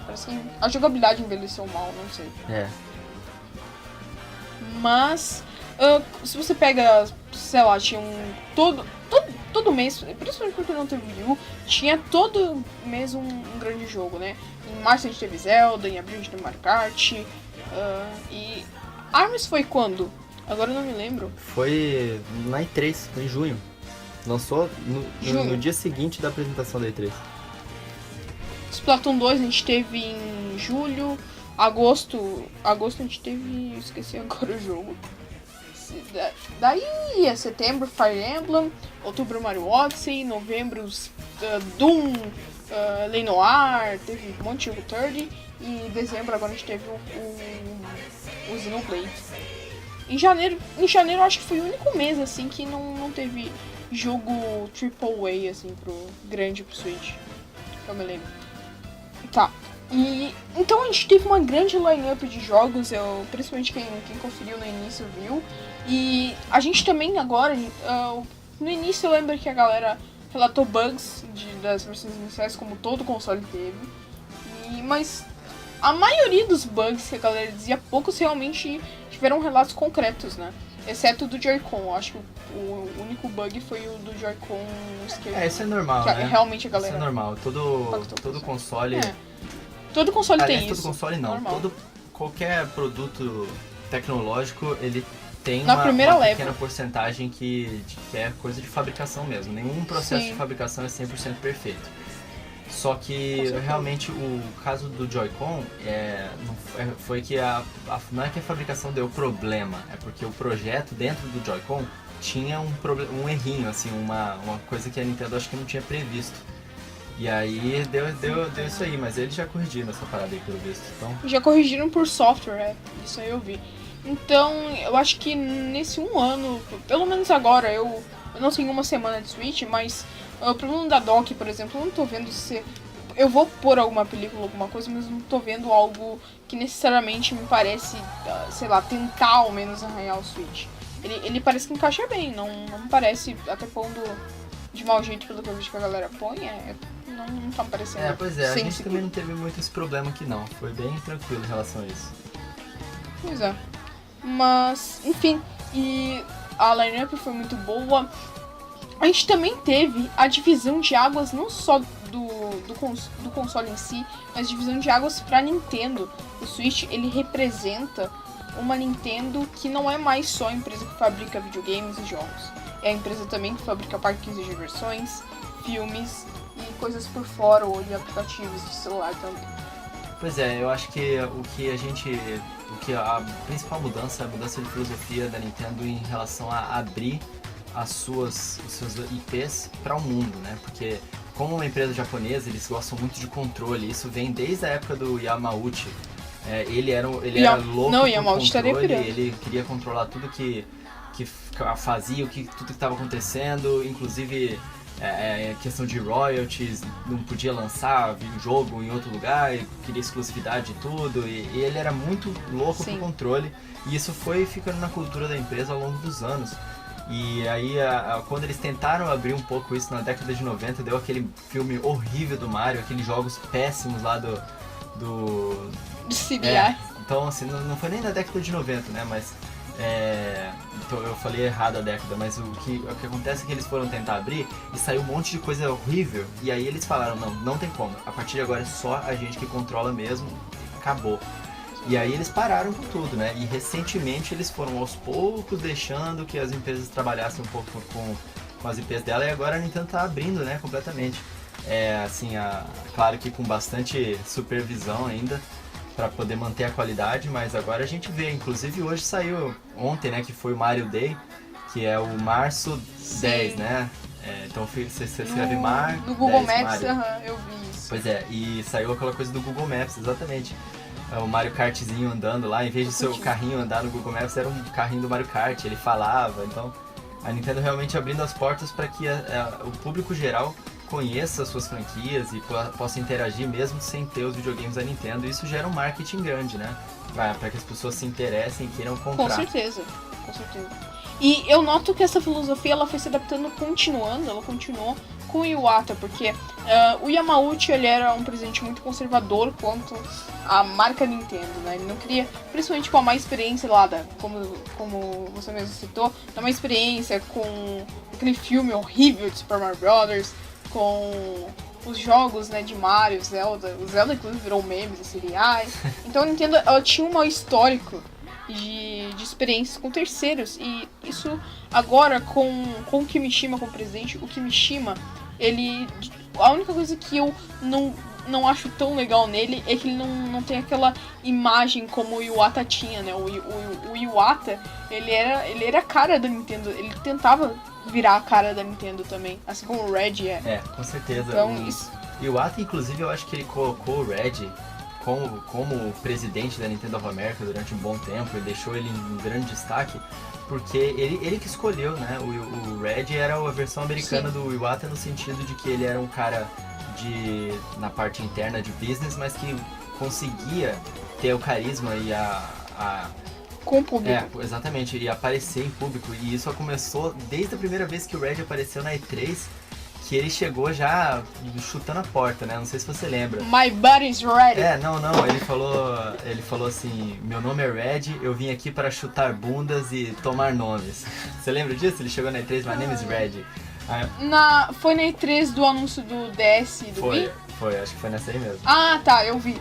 Parece que a jogabilidade envelheceu mal, não sei. Mas, se você pega, sei lá, tinha todo mês, principalmente porque não teve Wii U, tinha todo mês um grande jogo, né? Em março a gente teve Zelda, em abril a gente teve Mario Kart, e ARMS foi quando? Agora eu não me lembro. Foi na E3, foi em junho. Lançou no dia seguinte da apresentação da E3. Splatoon 2 a gente teve em julho, agosto a gente teve, esqueci agora o jogo. Daí é setembro Fire Emblem, outubro Mario Odyssey, novembro Doom, Lenoir, teve um monte de jogo 30, e em dezembro agora a gente teve o o Xenoblade. Em janeiro eu acho que foi o único mês, assim, que não teve jogo AAA, assim, grande pro Switch. Eu me lembro. Tá. E então a gente teve uma grande line-up de jogos, principalmente quem conferiu no início viu. E a gente também agora, no início eu lembro que a galera relatou bugs das versões iniciais, como todo console teve. Mas a maioria dos bugs que a galera dizia, poucos realmente tiveram relatos concretos, né? Exceto do Joy-Con. Acho que o único bug foi o do Joy-Con esquerdo. Isso é normal, né? Realmente a galera... Isso é normal. Todo console... Todo console tem todo isso. Console não. Qualquer produto tecnológico, ele tem uma pequena porcentagem que é coisa de fabricação mesmo. Nenhum processo de fabricação é 100% perfeito. Só que realmente o caso do Joy-Con foi que não é que a fabricação deu problema, é porque o projeto dentro do Joy-Con tinha um errinho, assim, uma coisa que a Nintendo acho que não tinha previsto. E aí deu isso aí, mas eles já corrigiram essa parada aí, pelo visto. Então... Já corrigiram por software, isso aí eu vi. Então, eu acho que nesse um ano, pelo menos agora, eu não tenho uma semana de Switch, mas o problema da dock, por exemplo, eu não tô vendo se... Eu vou pôr alguma película, alguma coisa, mas não tô vendo algo que necessariamente me parece, sei lá, tentar ao menos arranhar o Switch. Ele parece que encaixa bem, não me parece, até pondo de mau jeito pelo que eu vejo que a galera põe, não tá me parecendo. Pois é, a gente também não teve muito esse problema aqui não, foi bem tranquilo em relação a isso. Pois é. Mas, enfim, e a line-up foi muito boa. A gente também teve a divisão de águas, não só do console em si, mas divisão de águas pra Nintendo. O Switch, ele representa uma Nintendo que não é mais só a empresa que fabrica videogames e jogos. É a empresa também que fabrica parques de diversões, filmes e coisas por fora, ou de aplicativos de celular também. Pois é, eu acho que a principal mudança é a mudança de filosofia da Nintendo em relação a abrir os seus IPs para o mundo, né? Porque como uma empresa japonesa, eles gostam muito de controle. Isso vem desde a época do Yamauchi. Ele era louco por controle, ele queria controlar tudo que fazia, tudo que estava acontecendo, inclusive questão de royalties, não podia lançar jogo em outro lugar, ele queria exclusividade e tudo, e ele era muito louco por controle, e isso foi ficando na cultura da empresa ao longo dos anos. E aí, quando eles tentaram abrir um pouco isso na década de 90, deu aquele filme horrível do Mario, aqueles jogos péssimos lá do CDI. Então, assim, não foi nem na década de 90, né, mas... então eu falei errado a década, mas o que acontece é que eles foram tentar abrir e saiu um monte de coisa horrível, e aí eles falaram, não tem como, a partir de agora é só a gente que controla mesmo, acabou. E aí eles pararam com tudo, né, e recentemente eles foram aos poucos deixando que as empresas trabalhassem um pouco com as IPs dela, e agora a Nintendo tá abrindo, né, completamente. Assim, claro que com bastante supervisão ainda, para poder manter a qualidade, mas agora a gente vê, inclusive hoje saiu ontem, né, que foi o Mario Day, que é o março 10, né? Então você escreve no Google 10, Maps, eu vi isso. Pois é, e saiu aquela coisa do Google Maps, exatamente. O Mario Kartzinho andando lá, em vez de ser o carrinho andar no Google Maps, era um carrinho do Mario Kart, ele falava, então a Nintendo realmente abrindo as portas para que o público geral conheça as suas franquias e possa interagir mesmo sem ter os videogames da Nintendo. Isso gera um marketing grande, né? Para que as pessoas se interessem e queiram comprar. Com certeza. E eu noto que essa filosofia ela foi se adaptando, ela continuou com o Iwata, porque o Yamauchi ele era um presidente muito conservador quanto à marca Nintendo, né? Ele não queria, principalmente com a má experiência lá, como você mesmo citou, da má experiência com aquele filme horrível de Super Mario Bros., com os jogos, né, de Mario, Zelda. O Zelda, inclusive, virou memes e seriais. Então a Nintendo ela tinha um histórico de experiências com terceiros. E isso agora, com o Kimishima como presidente, o Kimishima, a única coisa que eu não acho tão legal nele é que ele não tem aquela imagem como o Iwata tinha, né? O Iwata, ele era a cara da Nintendo, ele tentava virar a cara da Nintendo também, assim como o Reggie é. Com certeza. Então, o Iwata, inclusive, eu acho que ele colocou o Reggie como presidente da Nintendo of America durante um bom tempo, e deixou ele em grande destaque, porque ele que escolheu, né? O Reggie era a versão americana Sim. do Iwata no sentido de que ele era um cara na parte interna de business, mas que conseguia ter o carisma e com o público. Exatamente, e aparecer em público. E isso começou desde a primeira vez que o Reggie apareceu na E3, que ele chegou já chutando a porta, né? Não sei se você lembra. My buddy's ready. Não, ele falou assim, meu nome é Reggie, eu vim aqui para chutar bundas e tomar nomes. Você lembra disso? Ele chegou na E3, my name is Reggie. Foi na E3 do anúncio do DS e do Wii? Foi, acho que foi nessa aí mesmo. Ah, tá, eu vi.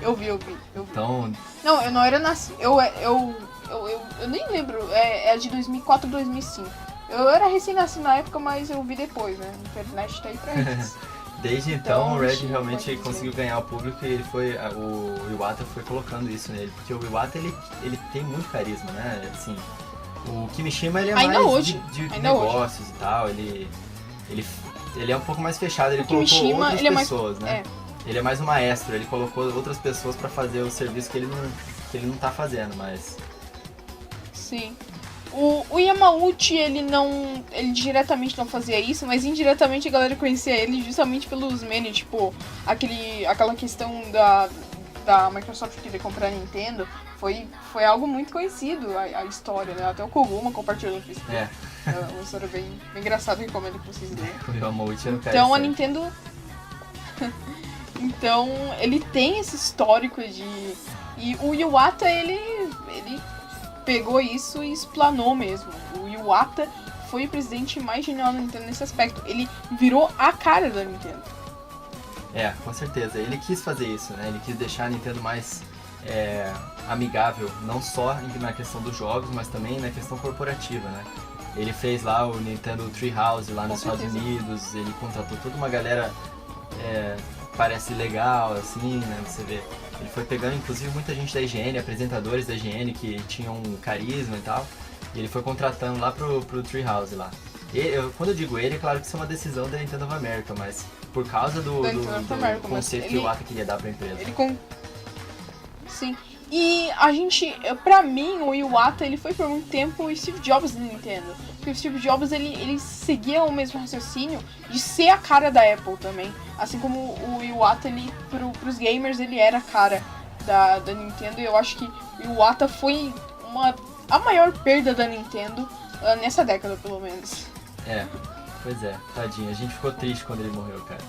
Então... Não, eu não era nascido, eu nem lembro, é de 2004 ou 2005. Eu era recém-nascido na época, mas eu vi depois, né? A internet tá aí pra isso. Desde então o Reggie realmente conseguiu ganhar o público e o Iwata foi colocando isso nele. Porque o Iwata, ele tem muito carisma, né? Assim, o Kimishima, ele é ainda mais hoje. de negócios e tal, ele é um pouco mais fechado, ele colocou Kimishima, outras pessoas, né? Ele é mais um maestro, ele colocou outras pessoas pra fazer o serviço que ele não tá fazendo, mas... Sim. O Yamauchi, ele diretamente não fazia isso, mas indiretamente a galera conhecia ele justamente pelos memes, tipo, aquela questão da Microsoft querer comprar a Nintendo, foi algo muito conhecido, a história, né? Até o Koguma compartilhou no Facebook. É uma história bem engraçada, recomendo que vocês leiam. O Yamauchi era o cara. Então a Nintendo... Então, ele tem esse histórico de... E o Iwata, ele pegou isso e explanou mesmo. O Iwata foi o presidente mais genial da Nintendo nesse aspecto. Ele virou a cara da Nintendo. Com certeza. Ele quis fazer isso, né? Ele quis deixar a Nintendo mais amigável, não só na questão dos jogos, mas também na questão corporativa, né? Ele fez lá o Nintendo Treehouse lá nos Estados Unidos, ele contratou toda uma galera... parece legal, assim, né, você vê. Ele foi pegando, inclusive, muita gente da IGN, apresentadores da IGN que tinham carisma e tal, e ele foi contratando lá pro Treehouse lá. Quando eu digo ele, é claro que isso é uma decisão da Nintendo of America, mas por causa do conceito que o Iwata queria dar pra empresa. Sim. E pra mim, o Iwata, ele foi por muito tempo o Steve Jobs da Nintendo. Porque o Steve Jobs, ele seguia o mesmo raciocínio de ser a cara da Apple também. Assim como o Iwata, pros gamers, ele era a cara da Nintendo. E eu acho que o Iwata foi a maior perda da Nintendo nessa década, pelo menos. Pois é, tadinho. A gente ficou triste quando ele morreu, cara.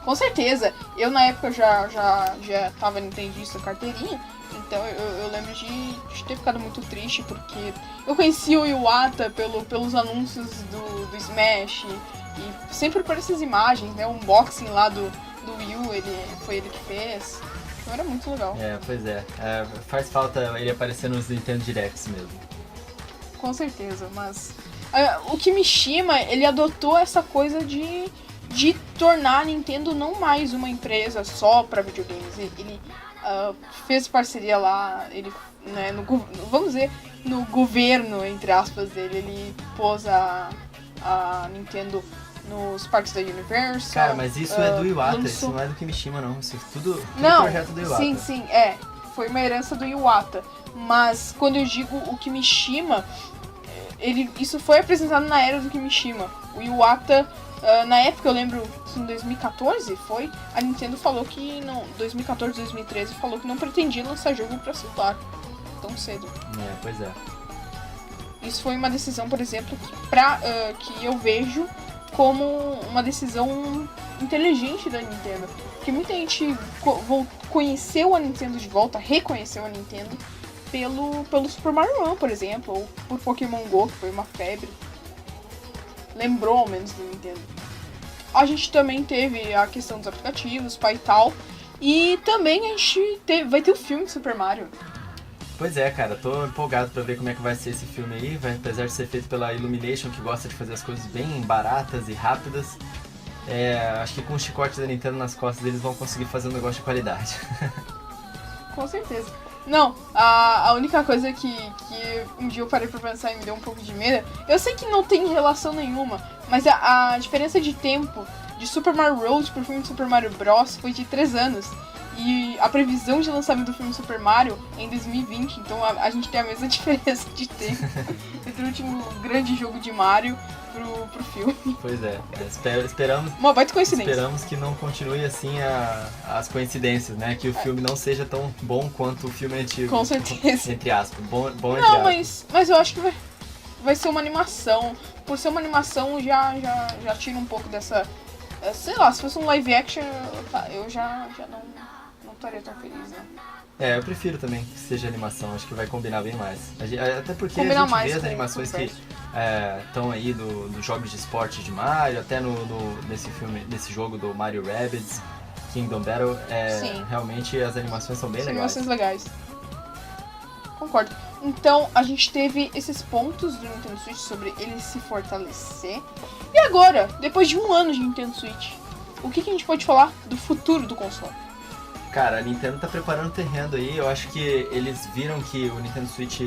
Com certeza. Eu, na época, já tava nintendista, carteirinha. Então eu lembro de ter ficado muito triste, porque eu conheci o Iwata pelos anúncios do Smash, e sempre por essas imagens, né? O unboxing lá do Wii U, foi ele que fez. Então era muito legal. Pois é. Faz falta ele aparecer nos Nintendo Directs mesmo. Com certeza, mas... o Kimishima, ele adotou essa coisa de tornar a Nintendo não mais uma empresa só para videogames. Ele fez parceria lá, ele, né, vamos dizer, no governo, entre aspas, dele, ele pôs a Nintendo nos parques da Universal. Cara, mas isso é do Iwata, isso não é do Kimishima, não. Isso é tudo projeto do Iwata. Sim, foi uma herança do Iwata. Mas quando eu digo o Kimishima, isso foi apresentado na era do Kimishima. O Iwata... na época, eu lembro que em 2014 a Nintendo falou que não, 2014, 2013 falou que não pretendia lançar jogo pra celular tão cedo. Pois é. Isso foi uma decisão, por exemplo, que eu vejo como uma decisão inteligente da Nintendo. Porque muita gente conheceu a Nintendo de volta, reconheceu a Nintendo pelo Super Mario Run, por exemplo, ou por Pokémon GO, que foi uma febre. Lembrou, ao menos, do Nintendo. A gente também teve a questão dos aplicativos, pai e tal. E também a gente vai ter o filme de Super Mario. Pois é, cara. Tô empolgado pra ver como é que vai ser esse filme aí. Apesar de ser feito pela Illumination, que gosta de fazer as coisas bem baratas e rápidas. Acho que com o chicote da Nintendo nas costas eles vão conseguir fazer um negócio de qualidade. Com certeza. Não, a única coisa que um dia eu parei pra pensar e me deu um pouco de medo, eu sei que não tem relação nenhuma, mas a diferença de tempo de Super Mario World pro filme de Super Mario Bros. Foi de 3 anos. E a previsão de lançamento do filme Super Mario é em 2020, então a gente tem a mesma diferença de tempo entre o último grande jogo de Mario pro filme. Pois é, esperamos... Uma baita coincidência. Esperamos que não continue assim as coincidências, né? Que o filme não seja tão bom quanto o filme antigo. Com certeza. Entre aspas. Bom entre não, aspas. mas eu acho que vai ser uma animação. Por ser uma animação, já tira um pouco dessa... Sei lá, se fosse um live action, eu já não estaria tão feliz, né? Eu prefiro também que seja animação, acho que vai combinar bem mais. Até porque Combina a gente mais vê as animações que estão aí dos jogos de esporte de Mario, até nesse jogo do Mario Rabbids, Kingdom Battle, realmente as animações são bem legais. Animações legais. Concordo. Então, a gente teve esses pontos do Nintendo Switch sobre ele se fortalecer. E agora, depois de um ano de Nintendo Switch, o que a gente pode falar do futuro do console? Cara, a Nintendo tá preparando o terreno aí. Eu acho que eles viram que o Nintendo Switch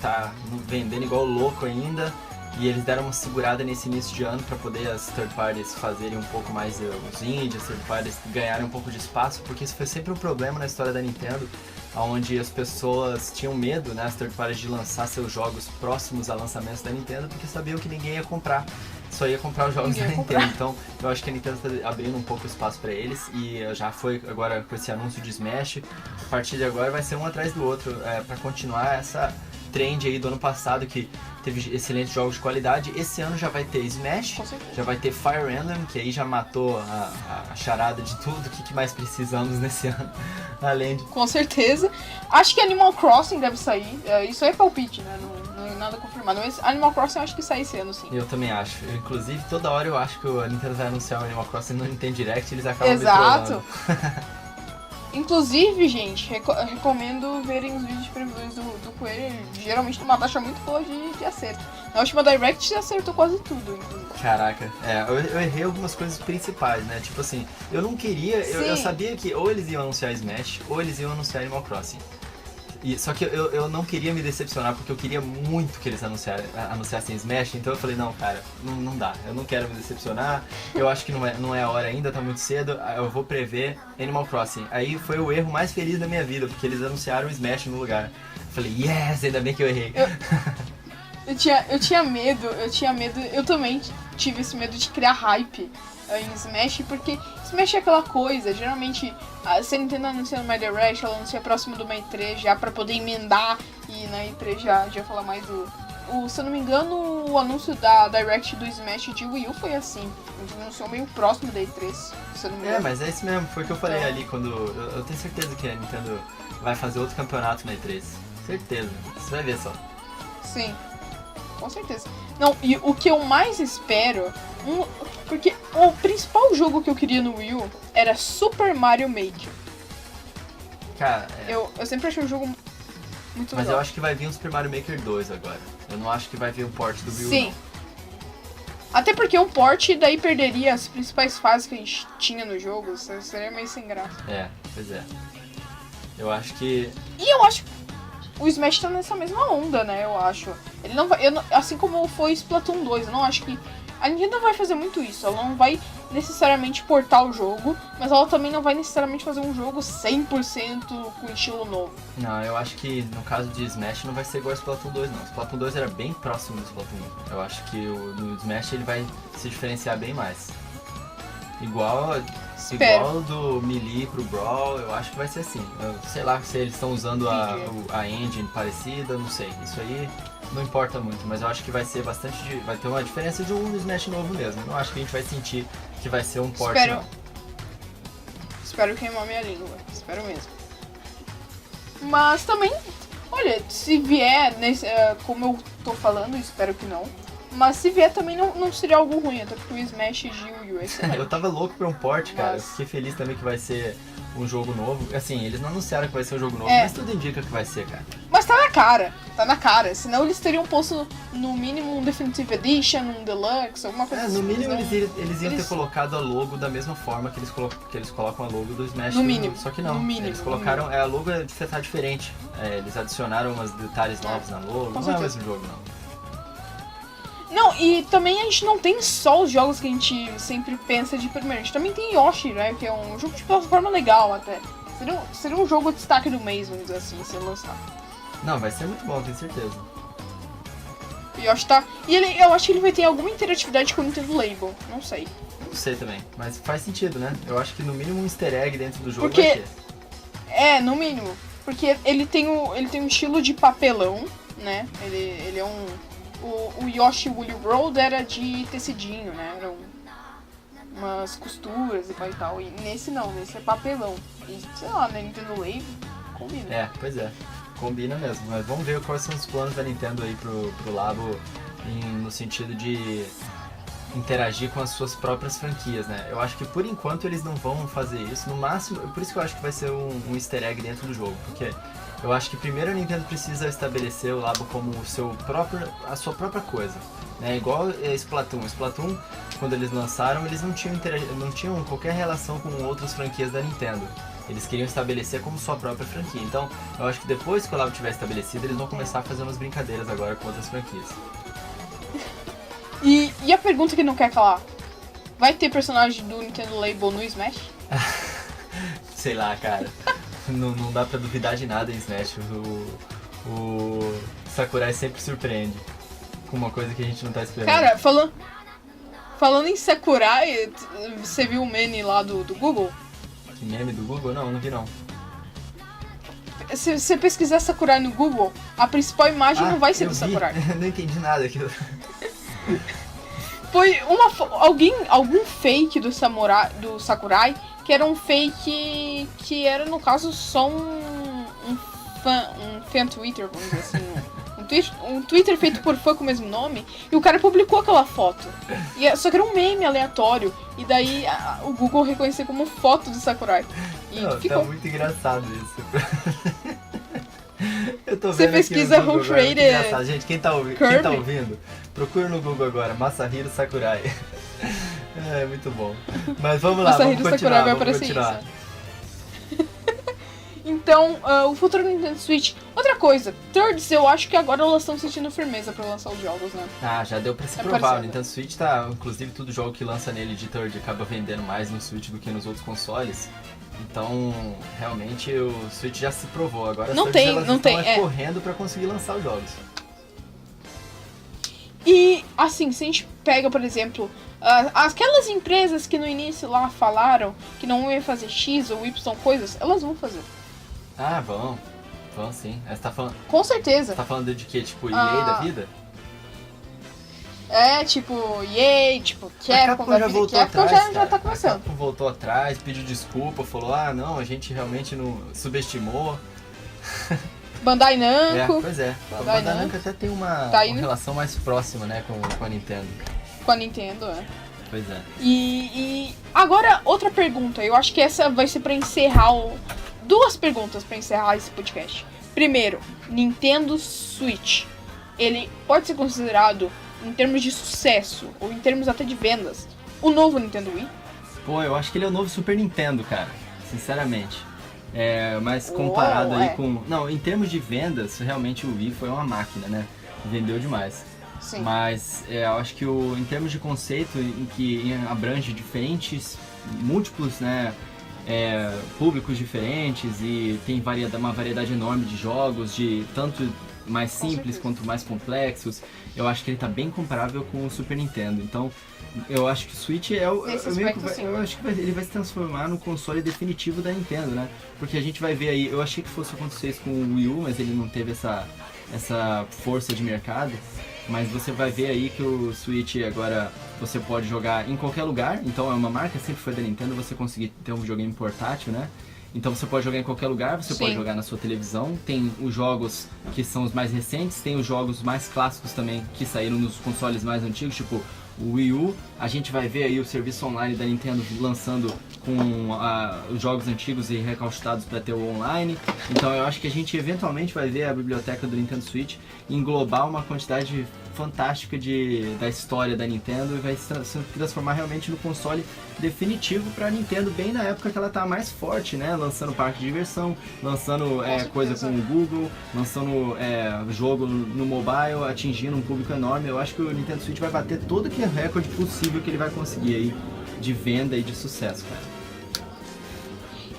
tá vendendo igual louco ainda. E eles deram uma segurada nesse início de ano para poder as third parties fazerem um pouco mais os indies, as third parties ganharem um pouco de espaço, porque isso foi sempre um problema na história da Nintendo, onde as pessoas tinham medo, né, as third parties, de lançar seus jogos próximos a lançamentos da Nintendo, porque sabiam que ninguém ia comprar. Só ia comprar os jogos da Nintendo. Então eu acho que a Nintendo está abrindo um pouco espaço para eles, e já foi agora com esse anúncio de Smash. A partir de agora vai ser um atrás do outro, para continuar essa trend aí do ano passado, que teve excelentes jogos de qualidade. Esse ano já vai ter Smash, já vai ter Fire Emblem, que aí já matou a charada de tudo. O que mais precisamos nesse ano? Além de... Com certeza. Acho que Animal Crossing deve sair. Isso aí é palpite, né? Não é nada confirmado. Mas Animal Crossing eu acho que sai esse ano, sim. Eu também acho. Inclusive, toda hora eu acho que a Nintendo vai anunciar o Animal Crossing no Nintendo Direct e eles acabam Exato. Inclusive, gente, recomendo verem os vídeos de previsões do Coelho. Geralmente tem uma taxa muito boa de acerto. Na última Direct já acertou quase tudo, inclusive. Caraca, eu errei algumas coisas principais, né? Tipo assim, eu não queria... Eu sabia que ou eles iam anunciar Smash, ou eles iam anunciar Animal Crossing. Só que eu não queria me decepcionar, porque eu queria muito que eles anunciassem Smash, então eu falei, não, cara, não dá, eu não quero me decepcionar, eu acho que não é a hora ainda, tá muito cedo, eu vou prever Animal Crossing. Aí foi o erro mais feliz da minha vida, porque eles anunciaram o Smash no lugar. Eu falei, yes, ainda bem que eu errei. Eu tinha medo, eu também tive esse medo de criar hype em Smash, porque Smash é aquela coisa, geralmente se a Nintendo anuncia no Direct, ela anuncia próximo do E3 já pra poder emendar e na E3 já falar mais do... se eu não me engano, o anúncio da Direct do Smash de Wii U foi assim, ele anunciou meio próximo da E3, se eu não me engano. Mas é isso mesmo, foi o que eu falei ali, quando eu tenho certeza que a Nintendo vai fazer outro campeonato na E3, certeza, você vai ver só. Sim. Com certeza. Não, e o que eu mais espero... porque o principal jogo que eu queria no Wii U era Super Mario Maker. Cara, eu sempre achei um jogo muito legal. Mas eu acho que vai vir um Super Mario Maker 2 agora. Eu não acho que vai vir um port do Wii U, Sim. Não. Até porque um port daí perderia as principais fases que a gente tinha no jogo. Seria meio sem graça. Pois é. Eu acho que... E eu acho... O Smash tá nessa mesma onda, né, eu acho. Ele não vai... assim como foi Splatoon 2, eu não acho que... A Nintendo vai fazer muito isso. Ela não vai necessariamente portar o jogo, mas ela também não vai necessariamente fazer um jogo 100% com estilo novo. Não, eu acho que no caso de Smash não vai ser igual ao Splatoon 2, não. Splatoon 2 era bem próximo do Splatoon 1. Eu acho que no Smash ele vai se diferenciar bem mais. Igual do Melee pro Brawl, eu acho que vai ser assim. Eu sei lá se eles estão usando a engine parecida, não sei. Isso aí não importa muito, mas eu acho que vai ser vai ter uma diferença de um Smash novo mesmo. Eu não acho que a gente vai sentir que vai ser um port, não. Espero queimar minha língua. Espero mesmo. Mas também, olha, se vier, como eu tô falando, espero que não. Mas se vier também não seria algo ruim, até porque o Smash de Wii U é excelente. Eu tava louco pra um port, cara. Eu fiquei feliz também que vai ser um jogo novo. Assim, eles não anunciaram que vai ser um jogo novo, mas tudo indica que vai ser, cara. Mas tá na cara. Senão eles teriam posto no mínimo um Definitive Edition, um Deluxe, alguma coisa assim. No mínimo eles iam ter colocado a logo da mesma forma que eles colocam a logo do Smash. No mínimo. Só que não, eles colocaram, a logo tá diferente. Eles adicionaram umas detalhes novos na logo, não é o mesmo jogo, não. Não, e também a gente não tem só os jogos que a gente sempre pensa de primeiro. A gente também tem Yoshi, né? Que é um jogo de plataforma legal até. Seria um jogo de destaque do mês, vamos dizer assim, se lançar. Não, vai ser muito bom, tenho certeza. E eu acho que tá... eu acho que ele vai ter alguma interatividade com o Nintendo Label, não sei. Não sei também, mas faz sentido, né? Eu acho que no mínimo um easter egg dentro do jogo vai ter. No mínimo. Porque ele tem um estilo de papelão, né? Ele é um... O Yoshi Woolly World era de tecidinho, né? Eram umas costuras e tal. E nesse não, nesse é papelão. E sei lá, né? Nintendo Label combina. Pois é. Combina mesmo. Mas vamos ver quais são os planos da Nintendo aí pro Labo no sentido de interagir com as suas próprias franquias, né? Eu acho que por enquanto eles não vão fazer isso. No máximo, por isso que eu acho que vai ser um easter egg dentro do jogo. Porque eu acho que primeiro a Nintendo precisa estabelecer o Labo como a sua própria coisa. Né? Igual Splatoon. Splatoon, quando eles lançaram, eles não tinham qualquer relação com outras franquias da Nintendo. Eles queriam estabelecer como sua própria franquia. Então, eu acho que depois que o Labo tiver estabelecido, eles vão começar a fazer umas brincadeiras agora com outras franquias. E a pergunta que não quer calar? Vai ter personagem do Nintendo Label no Smash? Sei lá, cara. não dá pra duvidar de nada em Smash. O Sakurai sempre surpreende com uma coisa que a gente não tá esperando. Cara, falando em Sakurai, você viu o meme lá do Google? Que meme do Google? Não vi não. Se você pesquisar Sakurai no Google, a principal imagem não vai ser do Sakurai. Não entendi nada aquilo. Foi algum fake do Sakurai, que era um fake que era, no caso, só um fan Twitter, vamos dizer assim. Um Twitter feito por fã com o mesmo nome, e o cara publicou aquela foto. Só que era um meme aleatório, e daí o Google reconheceu como foto do Sakurai. E ficou. Tá muito engraçado isso. Eu tô vendo você pesquisa Who Created. Gente, quem tá ouvindo, procura no Google agora, Masahiro Sakurai. É muito bom. Mas vamos lá, Masahiro vamos Sakurai vai continuar. aparecer isso. Então, o futuro do Nintendo Switch. Outra coisa, Thirds, eu acho que agora elas estão sentindo firmeza pra lançar os jogos, né? Já deu pra se provar. O Nintendo Switch tá, inclusive, todo jogo que lança nele de Third acaba vendendo mais no Switch do que nos outros consoles. Então, realmente, o Switch já se provou. Agora as Thirds estão correndo pra conseguir lançar os jogos. E, assim, se a gente pega, por exemplo, aquelas empresas que no início lá falaram que não iam fazer X ou Y coisas, elas vão fazer. Vão. Vão sim. Você tá falando... Com certeza. Você tá falando de quê? Tipo, EA da vida? Tipo, EA, tipo, Capcom da vida. Capcom já tá começando. A Capcom voltou atrás, pediu desculpa, falou, não, a gente realmente não subestimou. Bandai Namco. Pois é. Bandai Namco até tem uma relação mais próxima, né, com a Nintendo. Com a Nintendo, Pois é. E agora, outra pergunta. Eu acho que essa vai ser pra encerrar duas perguntas pra encerrar esse podcast. Primeiro, Nintendo Switch. Ele pode ser considerado, em termos de sucesso, ou em termos até de vendas, o novo Nintendo Wii? Pô, eu acho que ele é o novo Super Nintendo, cara. Sinceramente. Mas comparado aí com... Não, em termos de vendas, realmente o Wii foi uma máquina, né? Vendeu demais. Sim. Mas eu acho que em termos de conceito, em que abrange múltiplos, né? Públicos diferentes e tem uma variedade enorme de jogos, de tanto mais simples quanto mais complexos. Eu acho que ele tá bem comparável com o Super Nintendo. Então, eu acho que o Switch eu acho que ele vai se transformar no console definitivo da Nintendo, né? Porque a gente vai ver aí, eu achei que fosse acontecer isso com o Wii U, mas ele não teve essa força de mercado. Mas você vai ver aí que o Switch agora você pode jogar em qualquer lugar. Então é uma marca, sempre foi da Nintendo, você conseguir ter um videogame portátil, né? Então você pode jogar em qualquer lugar, você pode jogar na sua televisão. Tem os jogos que são os mais recentes, tem os jogos mais clássicos também, que saíram nos consoles mais antigos, tipo o Wii U. A gente vai ver aí o serviço online da Nintendo lançando com os jogos antigos e recaustados para ter o online. Então eu acho que a gente eventualmente vai ver a biblioteca do Nintendo Switch englobar uma quantidade fantástica da história da Nintendo e vai se transformar realmente no console definitivo para a Nintendo, bem na época que ela tá mais forte, né? Lançando parque de diversão, lançando coisa com o Google, lançando jogo no mobile, atingindo um público enorme. Eu acho que o Nintendo Switch vai bater todo que recorde possível que ele vai conseguir aí de venda e de sucesso, cara.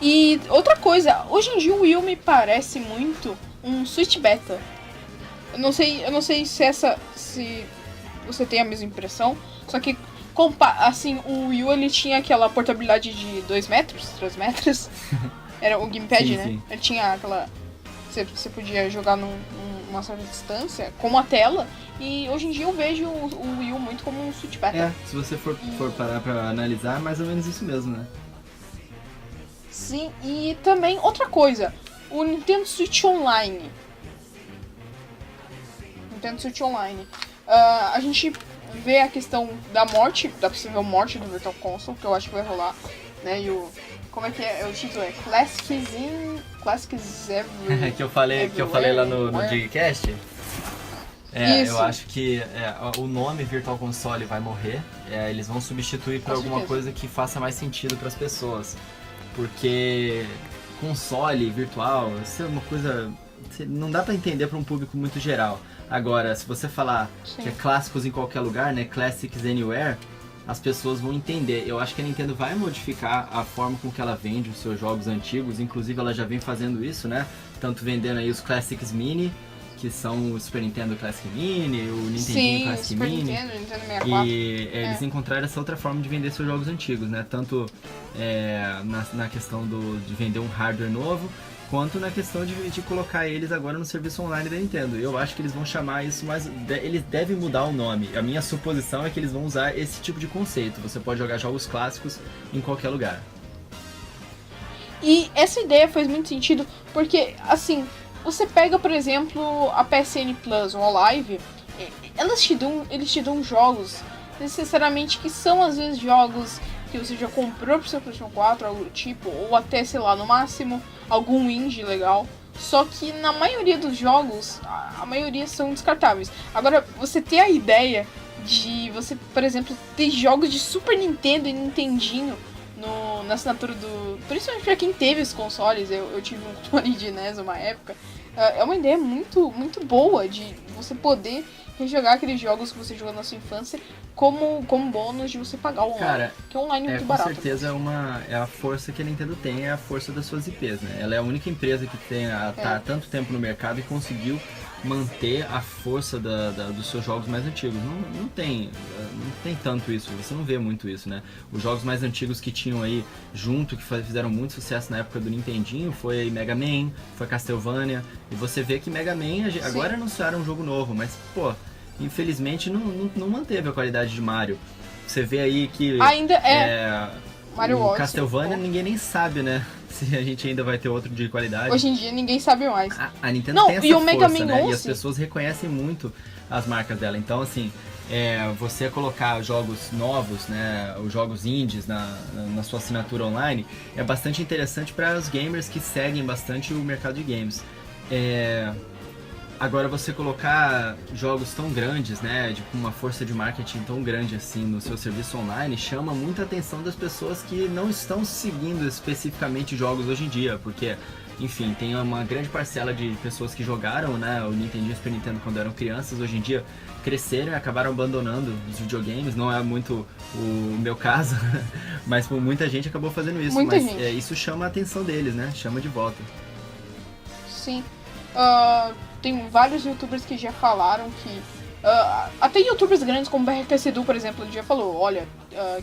E outra coisa, hoje em dia o Wii U me parece muito um Switch Beta. Eu não sei se você tem a mesma impressão, só que assim, o Wii U ele tinha aquela portabilidade de 2 metros, 3 metros. Era o gamepad, sim, né? Sim. Ele tinha aquela... Você podia jogar numa certa distância, com uma tela. E hoje em dia eu vejo o Wii U muito como um Switch Beta. Se você for parar pra analisar, é mais ou menos isso mesmo, né? Sim, e também outra coisa. O Nintendo Switch Online. A gente vê a questão da possível morte do Virtual Console, que eu acho que vai rolar, né? E como é que é? O título é Classics Everywhere. que eu falei lá no Digcast. Eu acho que o nome Virtual Console vai morrer. Eles vão substituir por alguma coisa que faça mais sentido para as pessoas. Porque console virtual, isso é uma coisa... Não dá para entender para um público muito geral. Agora, se você falar que é clássicos em qualquer lugar, né, Classics Anywhere, as pessoas vão entender. Eu acho que a Nintendo vai modificar a forma com que ela vende os seus jogos antigos. Inclusive, ela já vem fazendo isso, né? Tanto vendendo aí os Classics Mini, que são o Super Nintendo Classic Mini, o Nintendo Classic Super Mini. Nintendo 64. E eles encontraram essa outra forma de vender seus jogos antigos, né? Tanto na questão de vender um hardware novo, quanto na questão de colocar eles agora no serviço online da Nintendo. Eu acho que eles vão chamar isso, mas eles devem mudar o nome. A minha suposição é que eles vão usar esse tipo de conceito. Você pode jogar jogos clássicos em qualquer lugar. E essa ideia faz muito sentido, porque, assim, você pega, por exemplo, a PSN Plus ou a Live, eles te dão jogos, necessariamente, que são, às vezes, jogos que você já comprou pro seu PlayStation 4, algo do tipo, ou até, sei lá, no máximo, algum indie legal. Só que na maioria dos jogos, a maioria são descartáveis. Agora, você ter a ideia de você, por exemplo, ter jogos de Super Nintendo e Nintendinho na assinatura do... Principalmente pra quem teve os consoles, eu tive um Tony de NES uma época. É uma ideia muito, muito boa de você poder rejogar aqueles jogos que você jogou na sua infância como bônus de você pagar o online. Cara, que é online muito barato. Com certeza é a força que a Nintendo tem, é a força das suas IPs, né? Ela é a única empresa que tá há tanto tempo no mercado e conseguiu manter a força dos seus jogos mais antigos. Não tem tanto isso, você não vê muito isso, né? Os jogos mais antigos que tinham aí junto, que fizeram muito sucesso na época do Nintendinho, foi Mega Man, foi Castlevania, e você vê que Mega Man agora anunciaram um jogo novo, mas, pô, infelizmente não manteve a qualidade de Mario. Você vê aí que ainda Mario o Odyssey, Castlevania ninguém nem sabe, né? Se a gente ainda vai ter outro de qualidade. Hoje em dia ninguém sabe mais. A Nintendo tem essa e o força, Mega Man né? 11? E as pessoas reconhecem muito as marcas dela. Então, assim, você colocar jogos novos, né? Os jogos indies na sua assinatura online é bastante interessante para os gamers que seguem bastante o mercado de games. Agora, você colocar jogos tão grandes, né, com uma força de marketing tão grande assim no seu serviço online, chama muita atenção das pessoas que não estão seguindo especificamente jogos hoje em dia, porque, enfim, tem uma grande parcela de pessoas que jogaram, né, o Nintendo e o Super Nintendo quando eram crianças, hoje em dia cresceram e acabaram abandonando os videogames. Não é muito o meu caso, mas muita gente acabou fazendo isso. Isso chama a atenção deles, né, chama de volta. Sim. Tem vários youtubers que já falaram que... até youtubers grandes como o BRTC Edu, por exemplo, ele já falou, olha,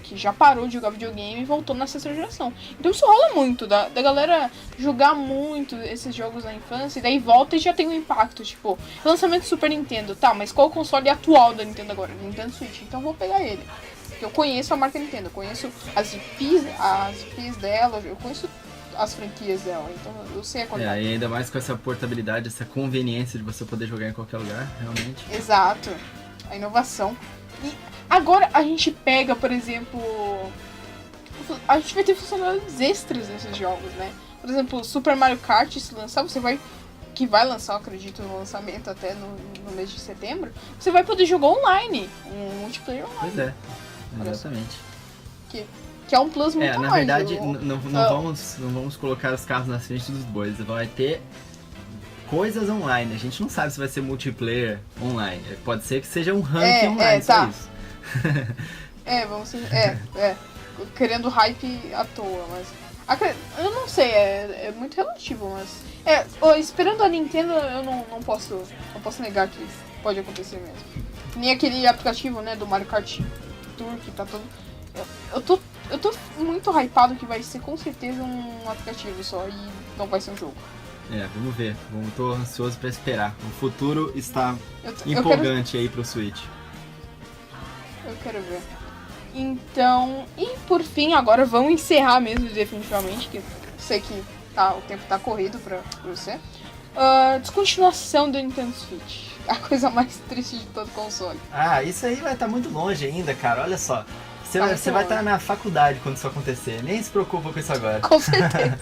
que já parou de jogar videogame e voltou na sexta geração. Então isso rola muito, da galera jogar muito esses jogos na infância, e daí volta e já tem um impacto, tipo, lançamento do Super Nintendo, tá, mas qual o console atual da Nintendo agora? Nintendo Switch, então vou pegar ele. Porque eu conheço a marca Nintendo, eu conheço as IPs dela, eu conheço as franquias dela, então eu sei a qualidade. E ainda mais com essa portabilidade, essa conveniência de você poder jogar em qualquer lugar, realmente. Exato, a inovação. E agora a gente pega, por exemplo, a gente vai ter funcionalidades extras nesses jogos, né? Por exemplo, Super Mario Kart, se lançar, que vai lançar, eu acredito, no lançamento até no mês de setembro, você vai poder jogar online, um multiplayer online. Pois é, exatamente. Que é um plus muito na verdade, não vamos colocar os carros na frente dos bois. Vai ter coisas online. A gente não sabe se vai ser multiplayer online. Pode ser que seja um ranking online, só isso. Querendo hype à toa, mas... Eu não sei, é muito relativo, mas... esperando a Nintendo, eu não posso negar que pode acontecer mesmo. Nem aquele aplicativo, né, do Mario Kart Tour, que tá todo... Eu tô muito hypado que vai ser com certeza um aplicativo só e não vai ser um jogo. Vamos ver. Tô ansioso pra esperar. O futuro está empolgante aí pro Switch. Eu quero ver. Então, e por fim, agora vamos encerrar mesmo definitivamente, que eu sei que o tempo tá corrido pra você. Descontinuação do Nintendo Switch. A coisa mais triste de todo console. Isso aí vai estar muito longe ainda, cara. Olha só. Você vai estar na faculdade quando isso acontecer. Nem se preocupa com isso agora. Com certeza.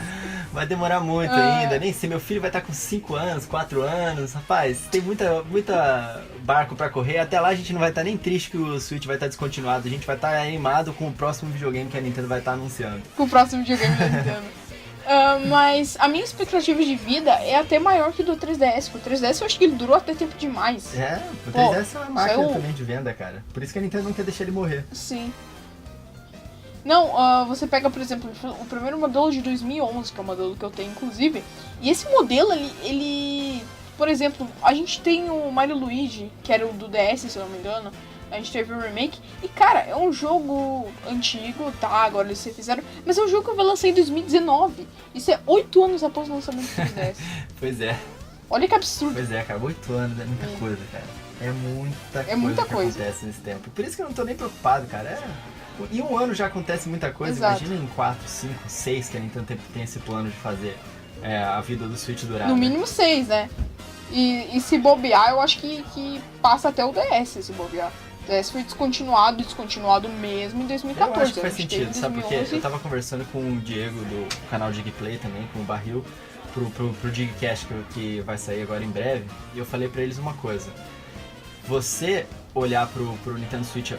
Vai demorar muito ainda. Nem sei, meu filho vai estar com 5 anos, 4 anos. Rapaz, tem muita barco pra correr. Até lá a gente não vai estar nem triste que o Switch vai estar descontinuado. A gente vai estar animado com o próximo videogame que a Nintendo vai estar anunciando. Com o próximo videogame da Nintendo. Mas a minha expectativa de vida é até maior que do 3DS. O 3DS eu acho que ele durou até tempo demais. O 3DS é uma máquina também de venda, cara. Por isso que a Nintendo não quer deixar ele morrer. Sim. Não, você pega, por exemplo, o primeiro modelo de 2011, que é o modelo que eu tenho, inclusive, e esse modelo, ele... Por exemplo, a gente tem o Mario Luigi, que era o do DS, se eu não me engano, a gente teve o remake, e cara, é um jogo antigo, agora eles fizeram, mas é um jogo que eu lancei em 2019, isso é 8 anos após o lançamento do 3DS. Pois é. Olha que absurdo. Pois é, cara, 8 anos é muita coisa, cara. É muita coisa que acontece nesse tempo. Por isso que eu não tô nem preocupado, cara. Em um ano já acontece muita coisa. Exato. Imagina em 4, 5, 6 que a Nintendo tem esse plano de fazer a vida do Switch durar. No mínimo 6, né? E se bobear, eu acho que passa até o DS, se bobear. O DS foi descontinuado mesmo em 2014. Eu acho que faz sentido, sabe? Porque eu tava conversando com o Diego do canal Digplay também, com o Barril, pro Digcast que vai sair agora em breve. E eu falei pra eles uma coisa. Você olhar pro Nintendo Switch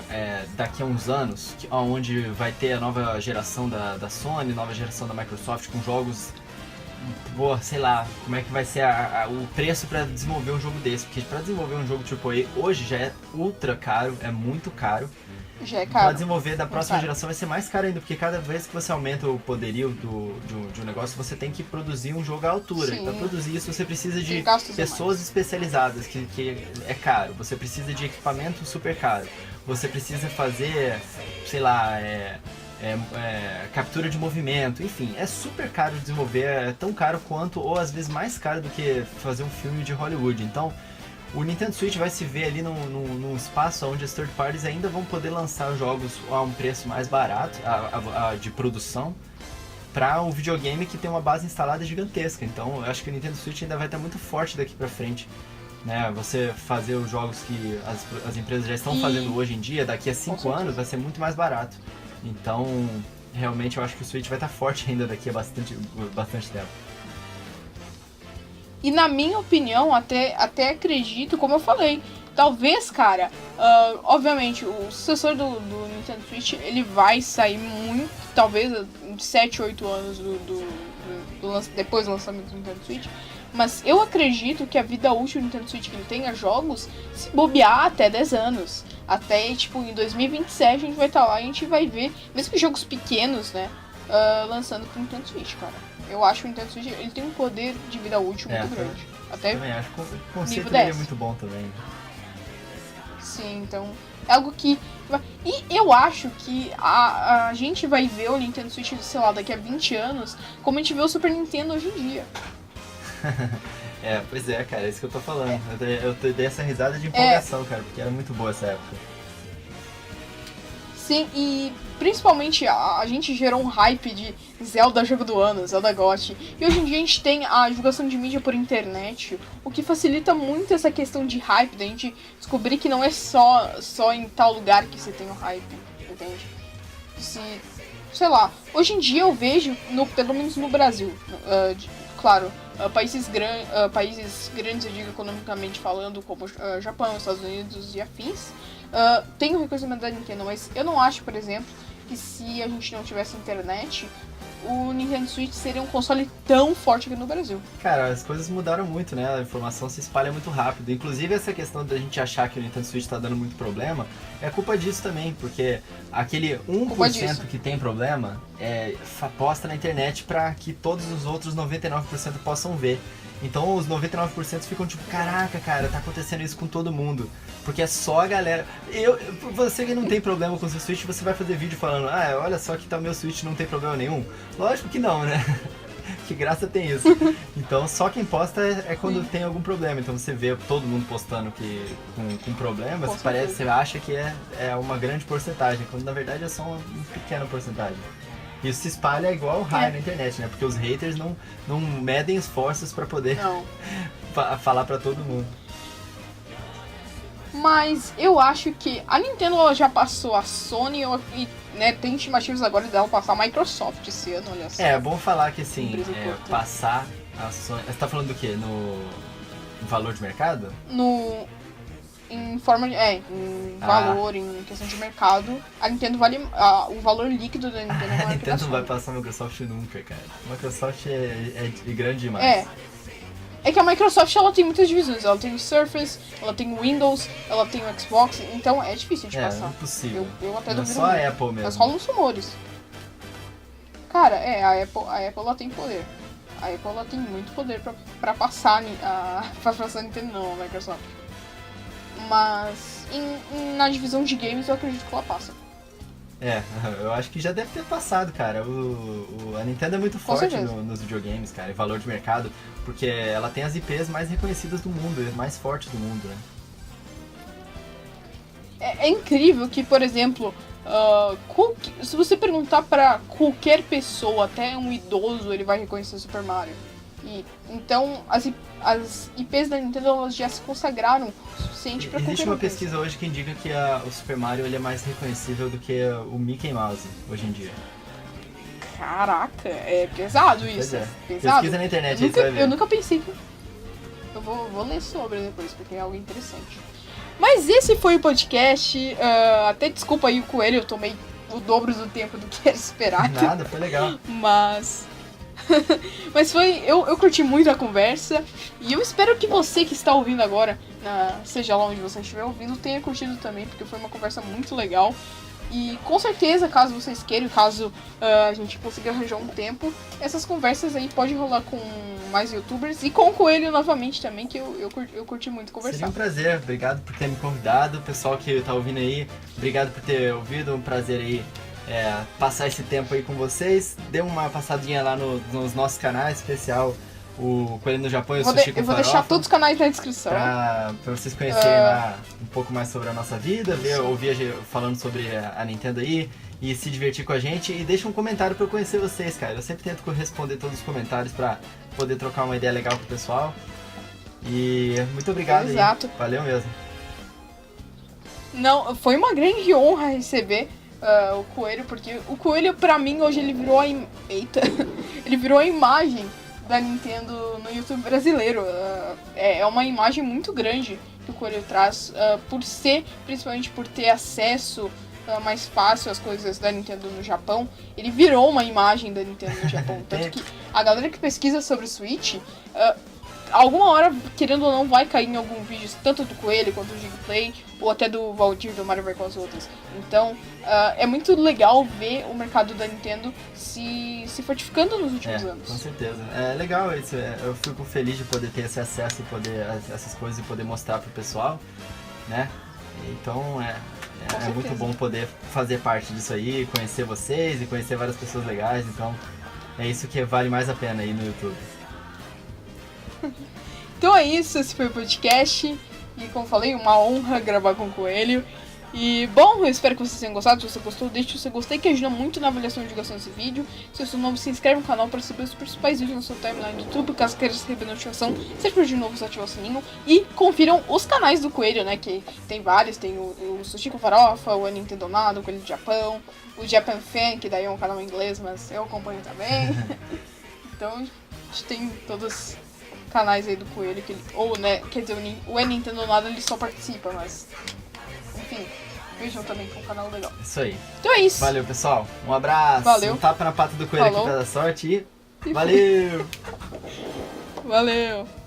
daqui a uns anos, onde vai ter a nova geração da Sony, nova geração da Microsoft, com jogos, sei lá, como é que vai ser o preço pra desenvolver um jogo desse, porque pra desenvolver um jogo AAA hoje já é ultra caro, é muito caro. Já é caro. Pra desenvolver da próxima geração vai ser mais caro ainda, porque cada vez que você aumenta o poderio de um negócio, você tem que produzir um jogo à altura. Sim. E pra produzir isso você precisa de pessoas especializadas, que é caro. Você precisa de equipamento super caro. Você precisa fazer, sei lá, captura de movimento. Enfim, é super caro de desenvolver, é tão caro quanto, ou às vezes mais caro do que fazer um filme de Hollywood. Então, o Nintendo Switch vai se ver ali num espaço onde as third parties ainda vão poder lançar jogos a um preço mais barato de produção para um videogame que tem uma base instalada gigantesca. Então eu acho que o Nintendo Switch ainda vai estar muito forte daqui para frente. Né? Você fazer os jogos que as empresas já estão fazendo hoje em dia, daqui a 5 anos vai ser muito mais barato. Então realmente eu acho que o Switch vai estar forte ainda daqui a bastante tempo. E na minha opinião, até acredito, como eu falei, talvez, cara, obviamente, o sucessor do Nintendo Switch, ele vai sair muito, talvez, de 7, 8 anos depois do lançamento do Nintendo Switch, mas eu acredito que a vida útil do Nintendo Switch que ele tenha jogos, se bobear até 10 anos. Até, tipo, em 2027 a gente vai estar lá e a gente vai ver, mesmo que jogos pequenos, né, lançando pro Nintendo Switch, cara. Eu acho que o Nintendo Switch ele tem um poder de vida útil muito grande. Até também acho que o conceito dele é muito bom também. Sim, então é algo que... E eu acho que a gente vai ver o Nintendo Switch, sei lá, daqui a 20 anos, como a gente vê o Super Nintendo hoje em dia. Pois é, cara, é isso que eu tô falando. Eu dei essa risada de empolgação, cara, porque era muito boa essa época. Sim, e principalmente a gente gerou um hype de Zelda Jogo do Ano, Zelda GOTY. E hoje em dia a gente tem a divulgação de mídia por internet, o que facilita muito essa questão de hype, da gente descobrir que não é só em tal lugar que você tem o hype, entende? Sei lá, hoje em dia eu vejo, pelo menos no Brasil, claro, países grandes, eu digo economicamente falando, como Japão, Estados Unidos e afins, tem o reconhecimento da Nintendo, mas eu não acho, por exemplo, que se a gente não tivesse internet, o Nintendo Switch seria um console tão forte aqui no Brasil. Cara, as coisas mudaram muito, né? A informação se espalha muito rápido. Inclusive, essa questão da gente achar que o Nintendo Switch tá dando muito problema, é culpa disso também, porque aquele 1% que tem problema, posta na internet pra que todos os outros 99% possam ver. Então os 99% ficam tipo, caraca, cara, tá acontecendo isso com todo mundo. Porque é só a galera... Você que não tem problema com o seu Switch, você vai fazer vídeo falando, olha só que tá o meu Switch, não tem problema nenhum. Lógico que não, né? Que graça tem isso. Então só quem posta é quando tem algum problema. Então você vê todo mundo postando que com problemas, você acha que é uma grande porcentagem, quando na verdade é só uma pequena porcentagem. Isso se espalha igual raio na internet, né? Porque os haters não medem esforços pra poder falar pra todo mundo. Mas eu acho que a Nintendo ela já passou a Sony e né, tem estimativas agora dela passar a Microsoft esse ano, olha só. É bom falar que assim, passar a Sony... Você tá falando do quê? No valor de mercado? Em forma de... em valor, em questão de mercado, a Nintendo vale... o valor líquido da Nintendo é a Nintendo não vai passar a Microsoft nunca, cara. A Microsoft é grande demais. É que a Microsoft ela tem muitas divisões. Ela tem o Surface, ela tem o Windows, ela tem o Xbox, então é difícil de passar. É impossível. Eu até não duvido. Só a Apple mesmo. Mas rolam uns rumores. Cara, a Apple ela tem poder. A Apple ela tem muito poder pra passar pra passar a Nintendo, não, a Microsoft. Mas na divisão de games eu acredito que ela passa. Eu acho que já deve ter passado, cara. A Nintendo é muito forte nos videogames, cara, em valor de mercado, porque ela tem as IPs mais reconhecidas do mundo, mais fortes do mundo, né? É incrível que, por exemplo, se você perguntar pra qualquer pessoa, até um idoso, ele vai reconhecer Super Mario. Então, as IPs da Nintendo elas já se consagraram o suficiente pra Existe uma pesquisa hoje que indica que o Super Mario ele é mais reconhecível do que o Mickey Mouse, hoje em dia. Caraca, é pesado isso. Pois é. Pesado. Pesquisa na internet, aí você vai ver. Eu nunca pensei que... Eu vou ler sobre depois, porque é algo interessante. Mas esse foi o podcast. Até desculpa aí o coelho, eu tomei o dobro do tempo do que era esperado. Nada, foi legal. Mas eu curti muito a conversa. E eu espero que você que está ouvindo agora, seja lá onde você estiver ouvindo, tenha curtido também, porque foi uma conversa muito legal. E com certeza, caso vocês queiram, caso a gente consiga arranjar um tempo, essas conversas aí podem rolar com mais youtubers e com o Coelho novamente também, que eu curti muito conversar. Seria um prazer, obrigado por ter me convidado. Pessoal que tá ouvindo aí, obrigado por ter ouvido, um prazer aí passar esse tempo aí com vocês. Dê uma passadinha lá nos nossos canais, especial o Coelho no Japão e o Sushi com Eu vou Farofa, deixar todos os canais na descrição. Pra vocês conhecerem lá um pouco mais sobre a nossa vida, ouvir a gente falando sobre a Nintendo aí e se divertir com a gente. E deixa um comentário pra eu conhecer vocês, cara. Eu sempre tento responder todos os comentários pra poder trocar uma ideia legal com o pessoal. E muito obrigado. Exato. Aí. Valeu mesmo. Não, foi uma grande honra receber o Coelho, porque o Coelho pra mim hoje ele virou ele virou a imagem da Nintendo no YouTube brasileiro. É uma imagem muito grande que o Coelho traz, principalmente por ter acesso mais fácil às coisas da Nintendo no Japão. Ele virou uma imagem da Nintendo no Japão. Tanto que a galera que pesquisa sobre o Switch, alguma hora, querendo ou não, vai cair em algum vídeo, tanto do Coelho quanto do Gigplay, ou até do Valdir do Mario com as outras. Então, é muito legal ver o mercado da Nintendo se fortificando nos últimos anos. Com certeza. É legal isso. Eu fico feliz de poder ter esse acesso e poder essas coisas e poder mostrar pro pessoal, né? Então, é muito bom poder fazer parte disso aí, conhecer vocês e conhecer várias pessoas legais. Então, é isso que vale mais a pena aí no YouTube. Então é isso, esse foi o podcast. E como falei, uma honra gravar com o Coelho. E bom, eu espero que vocês tenham gostado. Se você gostou, deixe o seu gostei, que ajuda muito na avaliação e divulgação desse vídeo. Se você é novo, se inscreve no canal para receber os principais vídeos no seu timeline do YouTube. Caso queira receber notificação, sempre de novo, ative o sininho. E confiram os canais do Coelho, né? Que tem vários, tem o Sushi com Farofa, o Nintendo Nado, o Coelho do Japão, o Japan Fan, que daí é um canal em inglês, mas eu acompanho também. Então, a gente tem todos canais aí do Coelho, quer dizer, o Nintendo Nada ele só participa, mas enfim, Vejam também que é um canal legal. Isso aí. Então é isso. Valeu, pessoal. Um abraço. Valeu. Um tapa na pata do coelho aqui pra dar sorte e... Valeu! Valeu!